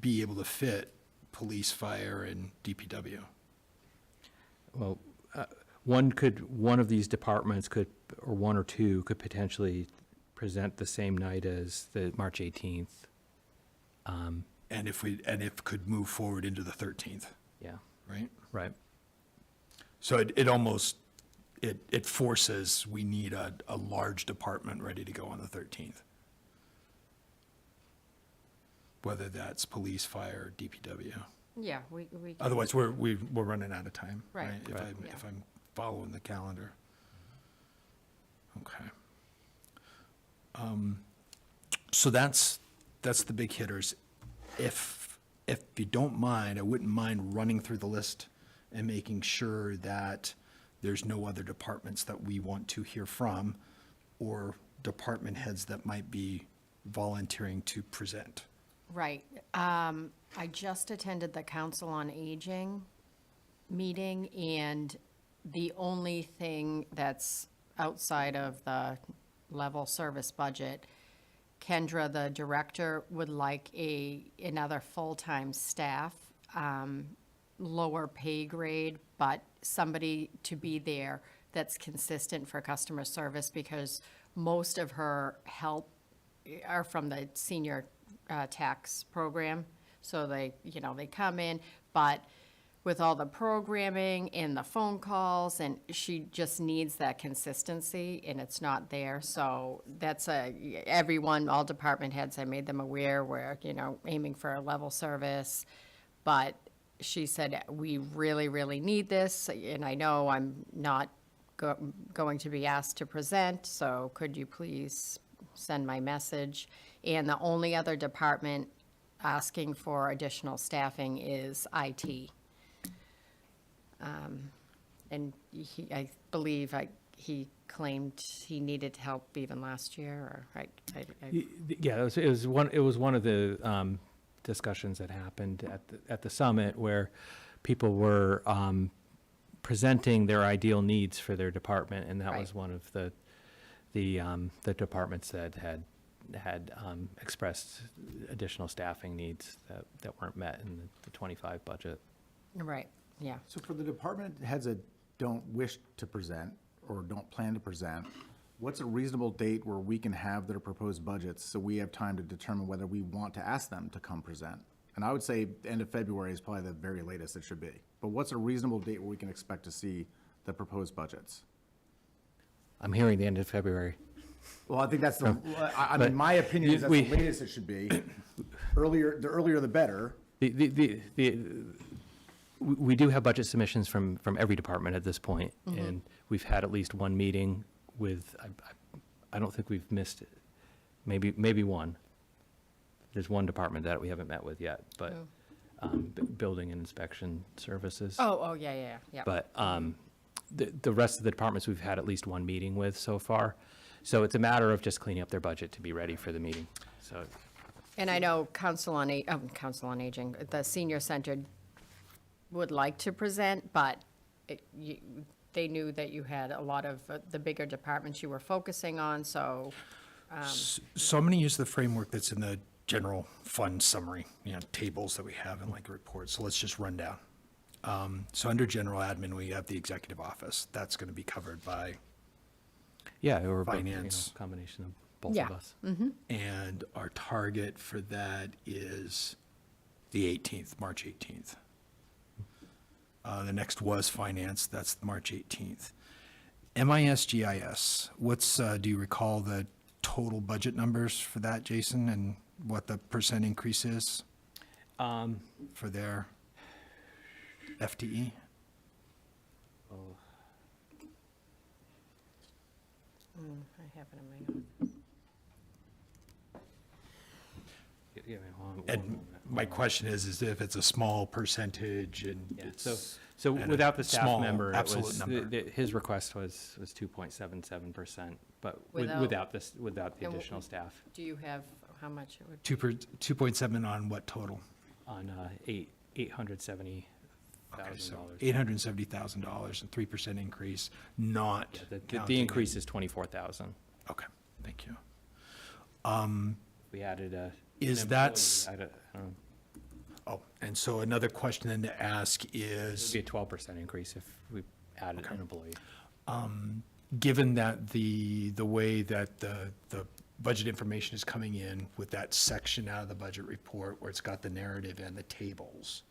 be able to fit police, fire, and DPW. Well, one of these departments could, or one or two, could potentially present the same night as the March 18th. And if could move forward into the 13th, Yeah, right? right. So it almost, it forces, we need a large department ready to go on the 13th. Whether that's police, fire, DPW. Yeah, we. can- Otherwise, we're running out of time, Right. right? Right. If I'm following the calendar. Okay. So that's the big hitters. If you don't mind, I wouldn't mind running through the list and making sure that there's no other departments that we want to hear from, or department heads that might be volunteering to present. Right. I just attended the Council on Aging meeting, and the only thing that's outside of the level service budget, Kendra, the director, would like another full-time staff, lower pay grade, but somebody to be there that's consistent for customer service, because most of her help are from the senior tax program. So they come in, but with all the programming and the phone calls, and she just needs that consistency, and it's not there. So that's all department heads, I made them aware, we're, aiming for a level service. But she said, we really, really need this, and I know I'm not going to be asked to present, so could you please send my message? And the only other department asking for additional staffing is IT. And I believe he claimed he needed help even last year, or Yeah, it was one of the discussions that happened at the summit where people were presenting their ideal needs for their department, and that Right. was one of the departments that had expressed additional staffing needs that weren't met in the 25 budget. right, yeah. So for the department heads that don't wish to present or don't plan to present, what's a reasonable date where we can have their proposed budgets so we have time to determine whether we want to ask them to come present? And I would say the end of February is probably the very latest it should be. But what's a reasonable date where we can expect to see the proposed budgets? I'm hearing the end of February. Well, I think that's the, I mean, my opinion is that's the we- latest it should be. The earlier the better. We do have budget submissions from every department at this point, and we've had at least one meeting with, I don't think we've missed, maybe one. There's one department that we haven't met with yet, but building and inspection services. Oh, yeah. But the rest of the departments, we've had at least one meeting with so far. So it's a matter of just cleaning up their budget to be ready for the meeting. So And I know Council on Aging, the senior center would like to present, but they knew that you had a lot of the bigger departments you were focusing on, so, So I'm going to use the framework that's in the general fund summary, tables that we have in like a report. So let's just run down. So under general admin, we have the executive office. That's going to be covered by, yeah, or Finance. combination of both Yeah. of us. and our target for that is the 18th, March 18th. The next was finance, that's March 18th. MIS/GIS, do you recall the total budget numbers for that, Jason, and what the percent increase is for their FTE? I have it in my notes. Yeah, hold on one And moment. my question is if it's a small percentage and Yeah, it's. so and a without the staff small member, it absolute was, number. his request was 2.77%, but Without- without the And additional staff Do you have how much it would? 2.7 on what total? on $870,000. Okay, so $870,000 and 3% increase, not The counting. increase is 24,000. Okay, thank you. We added a. Is an that employee. s- I don't know. Oh, and so another question then to ask It'd is, be a 12% increase if we added an employee. given that the way that the budget information is coming in with that section out of the budget report where it's got the narrative and the tables,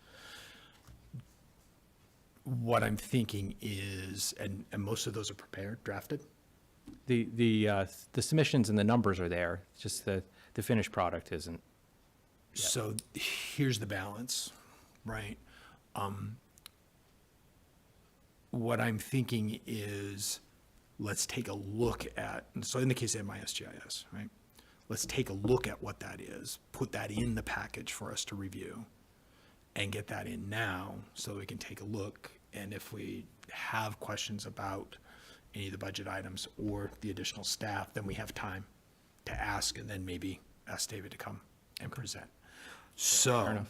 what I'm thinking is, and most of those are prepared, drafted? The submissions and the numbers are there, it's just the finished product isn't. So here's the balance, right? What I'm thinking is, let's take a look at, and so in the case of MIS/GIS, right? Let's take a look at what that is, put that in the package for us to review, and get that in now so we can take a look. And if we have questions about any of the budget items or the additional staff, then we have time to ask and then maybe ask David to come and present. So,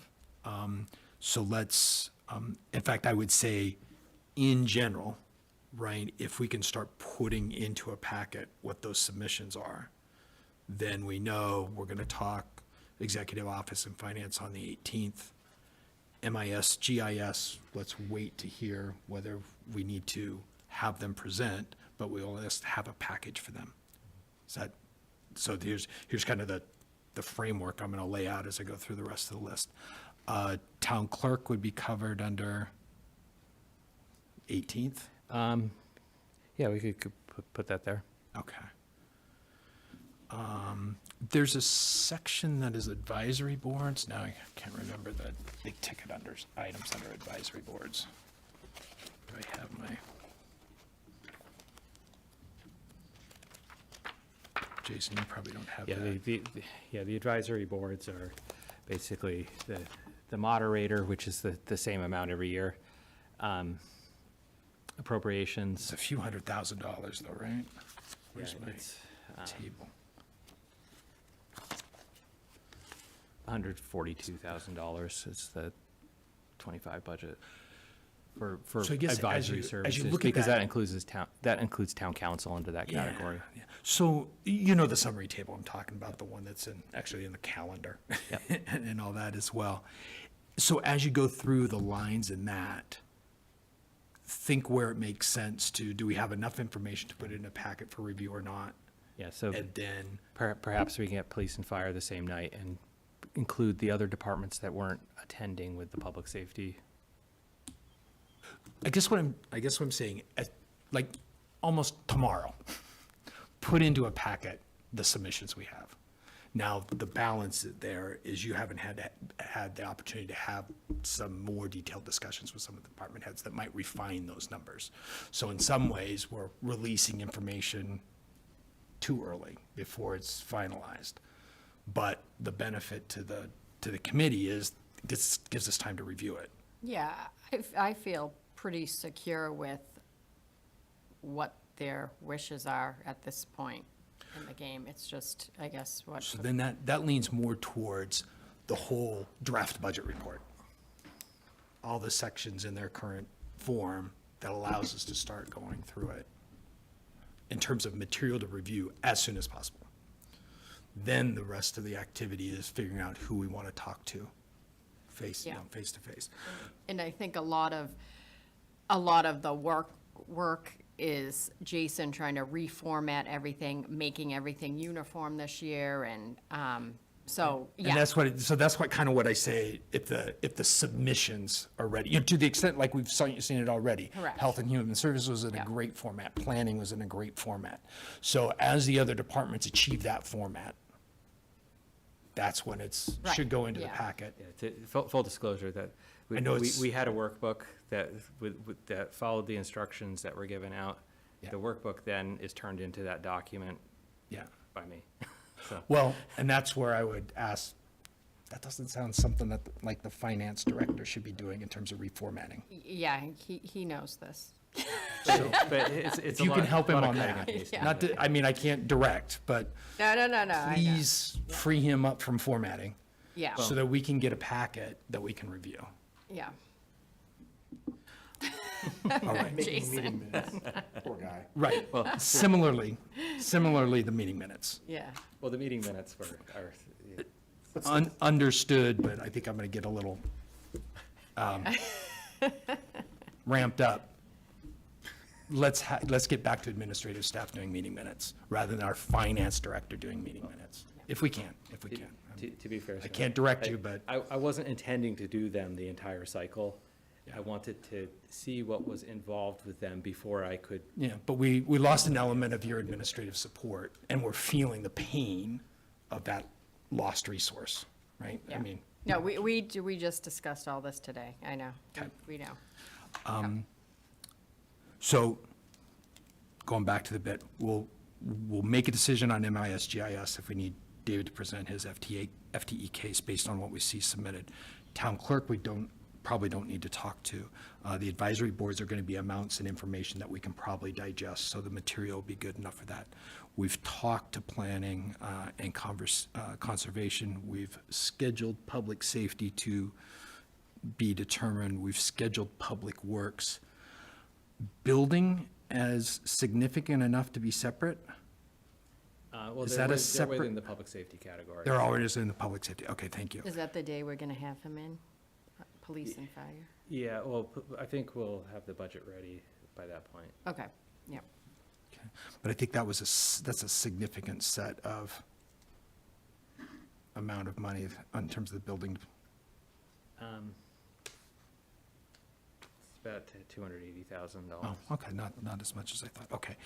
so let's, in fact, I would say, in general, right, if we can start putting into a packet what those submissions are, then we know we're going to talk executive office and finance on the 18th. MIS/GIS, let's wait to hear whether we need to have them present, but we'll just have a package for them. Is that, so here's kind of the framework I'm going to lay out as I go through the rest of the list. Town clerk would be covered under 18th. Yeah, we could put that there. Okay. There's a section that is advisory boards. Now I can't remember the big ticket items under advisory boards. Do I have my? Jason, you probably don't have Yeah, that. the advisory boards are basically the moderator, which is the same amount every year. Appropriations. It's a few $100,000 though, right? Where's Yeah, my it's, table? $142,000 is the 25 budget for So I guess as advisory you- as you services, look at because that- that includes town council under that Yeah, category. yeah. So, you know the summary table I'm talking about, the one that's actually in the calendar and all that as well. So as you go through the lines in that, think where it makes sense to, do we have enough information to put it in a packet for review or not? Yeah, so And then, perhaps we can get police and fire the same night and include the other departments that weren't attending with the public safety. I guess what I'm saying, like, almost tomorrow, put into a packet the submissions we have. Now, the balance there is you haven't had the opportunity to have some more detailed discussions with some of the department heads that might refine those numbers. So in some ways, we're releasing information too early before it's finalized. But the benefit to the committee is this gives us time to review it. Yeah, I feel pretty secure with what their wishes are at this point in the game. It's just, I guess, what, So then that leans more towards the whole draft budget report. All the sections in their current form that allows us to start going through it in terms of material to review as soon as possible. Then the rest of the activity is figuring out who we want to talk to, face to face. and I think a lot of the work is Jason trying to reformat everything, making everything uniform this year, and, so, And yeah. that's what kind of what I say, if the submissions are ready, to the extent like we've seen it already. Correct. Health and Human Services was in a Yeah. great format, planning was in a great format. So as the other departments achieve that format, that's when Right, should go into the yeah. packet. Yeah, full disclosure that I know it's- we had a workbook that that followed the instructions that were given out. Yeah. The workbook then is turned into that document Yeah. by me. So, Well, and that's where I would ask, that doesn't sound something that, like, the finance director should be doing in terms of reformatting. Yeah, he knows this. So but it's if a you can lot- help him lot of on cutting that. and pasting. Not to, I mean, I can't direct, but No, I know. please free him up from formatting Yeah, so that we can get a packet that we can review. yeah. All right. Jason, Poor guy. Right. Similarly, the meeting minutes. yeah. Well, the meeting minutes are Understood, but I think I'm going to get a little ramped up. Let's get back to administrative staff doing meeting minutes rather than our finance director doing meeting minutes, if we can. to be fair. I can't direct you, but I wasn't intending to do them the entire cycle. Yeah. I wanted to see what was involved with them before I could. yeah, but we lost an element of your administrative support, and we're feeling the pain of that lost resource, right? I Yeah. mean, No, we just discussed all this today. I know. Okay. We know. so going back to the bit, we'll make a decision on MIS-GIS if we need David to present his FTE case based on what we see submitted. Town clerk, we probably don't need to talk to. The advisory boards are going to be amounts and information that we can probably digest, so the material will be good enough for that. We've talked to planning and conservation. We've scheduled public safety to be determined. We've scheduled public works. Building as significant enough to be separate? Well, Is they're that a they're separate- within the public safety category. They're already in the public safety. Okay, thank you. Is that the day we're gonna have him in? Police and fire? Yeah, well, I think we'll have the budget ready by that point. Okay, yeah. Okay. But I think that's a significant set of amount of money in terms of the building. It's about $280,000. Oh, okay, not as much as I thought. Okay.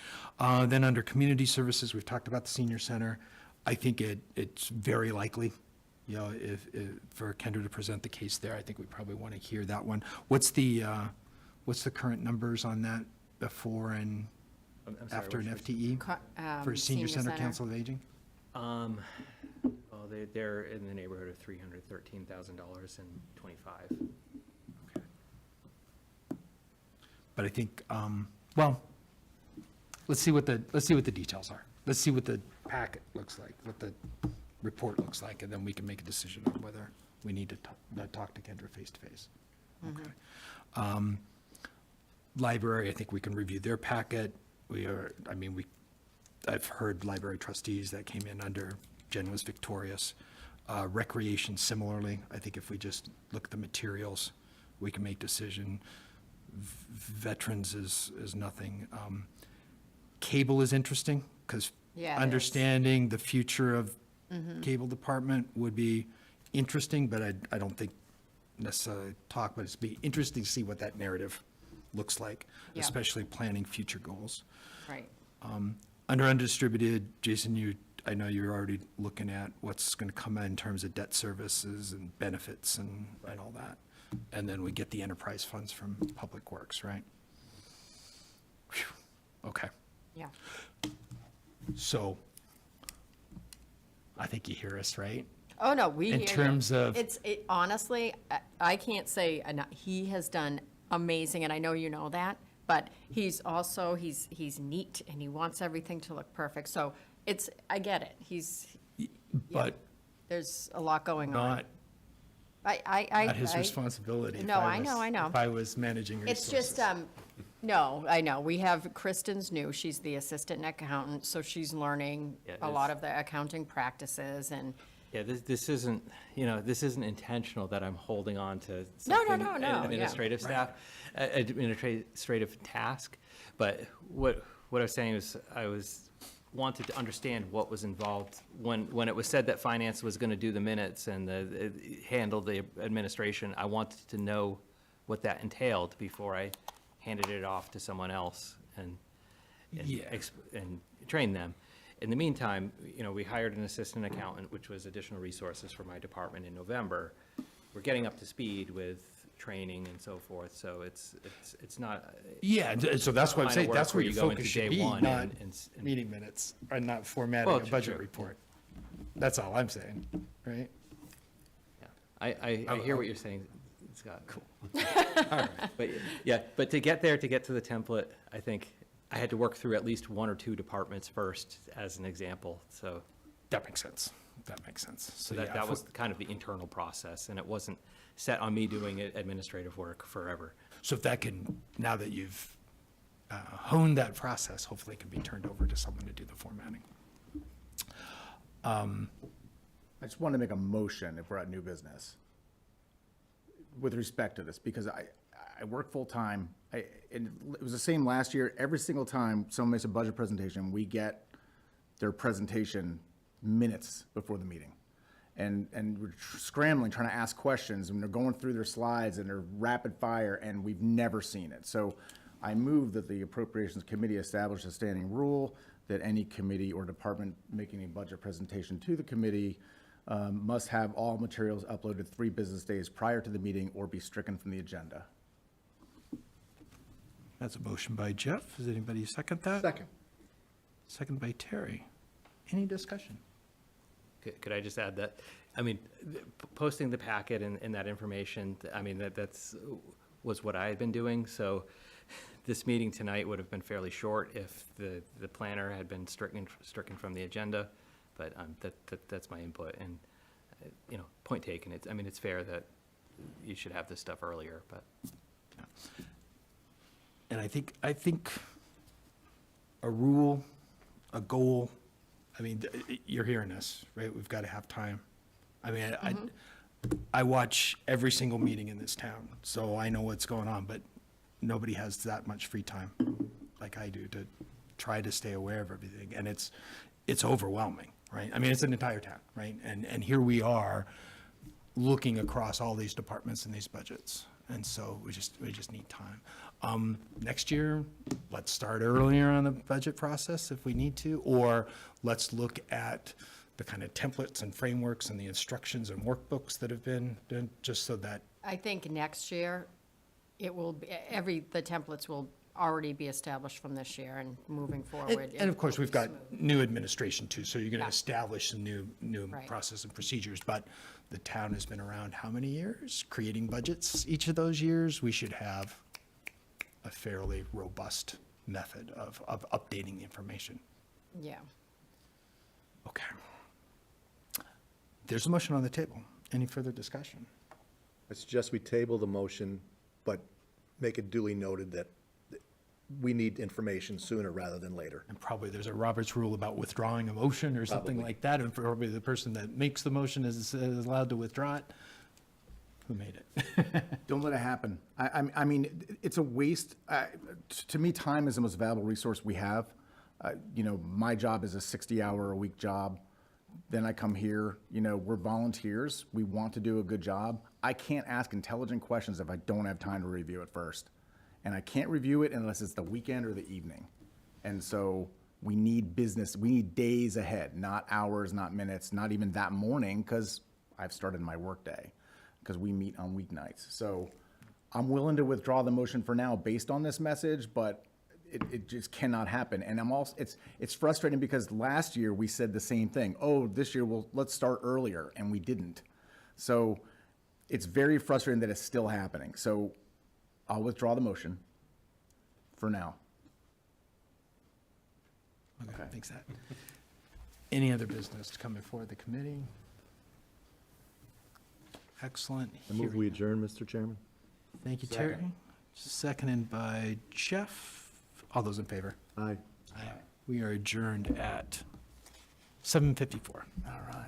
Then under community services, we've talked about the senior center. I think it's very likely, you know, if for Kendra to present the case there, I think we probably want to hear that one. What's the current numbers on that before and I'm sorry, after an which FTE? For Senior Center Council of Aging? Well, they're in the neighborhood of $313,000 and 25. But I think, well, let's see what the details are. Let's see what the packet looks like, what the report looks like, and then we can make a decision on whether we need to talk to Kendra face to face. Okay. Library, I think we can review their packet. I've heard library trustees that came in under Jen was victorious. Recreation similarly, I think if we just look at the materials, we can make decision. Veterans is nothing. Cable is interesting, because Yeah, it is. understanding the future of cable department would be interesting, but I don't think necessarily talk, but it's be interesting to see what that narrative looks like, Yeah. especially planning future goals. Right. Under undistributed, Jason, I know you're already looking at what's going to come in terms of debt services and benefits and all that. And then we get the enterprise funds from Public Works, right? Whew. Okay, Yeah. so I think you hear us, right? Oh, no, we In hear you. terms of- Honestly, I can't say, enough. He has done amazing, and I know you know that, but he's also, he's neat, and he wants everything to look perfect, so I get it. But There's a lot going on. not I his responsibility. if No, I was- know, I know. If I was managing It's resources. just, no, I know, we have, Kristen's new, she's the assistant accountant, so she's learning Yeah, a lot of the accounting practices, and, Yeah, this isn't, this isn't intentional that I'm holding on to No, no, something, no, an no, yeah. administrative staff, administrative task. But what I was saying is, wanted to understand what was involved when it was said that finance was going to do the minutes and handle the administration. I wanted to know what that entailed before I handed it off to someone else and Yeah. and train them. In the meantime, we hired an assistant accountant, which was additional resources for my department in November. We're getting up to speed with training and so forth, so it's not. Yeah, so that's what I'm line of saying, work that's where where your you go into focus should day be, one not and meeting minutes, or not formatting Well, a budget true. report. That's all I'm saying, right? Yeah, I hear what you're saying, Scott. Cool. But to get there, to get to the template, I think I had to work through at least one or two departments first, as an example, so. That makes sense, that makes sense. So yeah, that was kind of the internal process, and it wasn't set on me doing administrative work forever. So if that can, now that you've honed that process, hopefully it can be turned over to someone to do the formatting. I just wanted to make a motion if we're at new business with respect to this, because I work full-time. And it was the same last year. Every single time someone makes a budget presentation, we get their presentation minutes before the meeting. And we're scrambling, trying to ask questions, and they're going through their slides, and they're rapid fire, and we've never seen it. So I move that the Appropriations Committee establish a standing rule that any committee or department making a budget presentation to the committee must have all materials uploaded 3 business days prior to the meeting or be stricken from the agenda. That's a motion by Jeff. Does anybody second that? Second. Second by Terry. Any discussion? Could I just add that, posting the packet and that information, was what I had been doing, so this meeting tonight would have been fairly short if the planner had been stricken from the agenda, but that's my input, and, point taken, it's fair that you should have this stuff earlier, but. And I think a rule, a goal, you're hearing us, right? We've got to have time. I watch every single meeting in this town, so I know what's going on, but nobody has that much free time like I do to try to stay aware of everything. And it's overwhelming, right? It's an entire town, right? And here we are looking across all these departments and these budgets. And so we just need time. Next year, let's start earlier on the budget process if we need to, or let's look at the kind of templates and frameworks and the instructions and workbooks that have been done, just so that, I think next year, it will, the templates will already be established from this year and moving forward. and of course, it will we've be got smooth. new administration too, so you're going to Yeah. establish some new Right. process and procedures. But the town has been around how many years? Creating budgets each of those years, we should have a fairly robust method of updating the information. Yeah. Okay. There's a motion on the table. Any further discussion? I suggest we table the motion, but make it duly noted that we need information sooner rather than later. And probably there's a Roberts rule about withdrawing a motion or something Probably. like that, and probably the person that makes the motion is allowed to withdraw it. Who made it? Don't let it happen. I mean, it's a waste. To me, time is the most valuable resource we have. You know, my job is a 60-hour-a-week job. Then I come here, you know, we're volunteers. We want to do a good job. I can't ask intelligent questions if I don't have time to review it first. And I can't review it unless it's the weekend or the evening. And so we need days ahead, not hours, not minutes, not even that morning, because I've started my workday, because we meet on weeknights. So I'm willing to withdraw the motion for now based on this message, but it just cannot happen. And I'm also, it's frustrating because last year we said the same thing. Oh, this year, let's start earlier, and we didn't. So it's very frustrating that it's still happening. So I'll withdraw the motion for now. Okay, thanks, that. Any other business to come before the committee? Excellent. I move we adjourn, Mr. Chairman. Thank you, Terry. Seconded by Jeff. All those in favor? Aye. Aye. We are adjourned at 7:54. All right.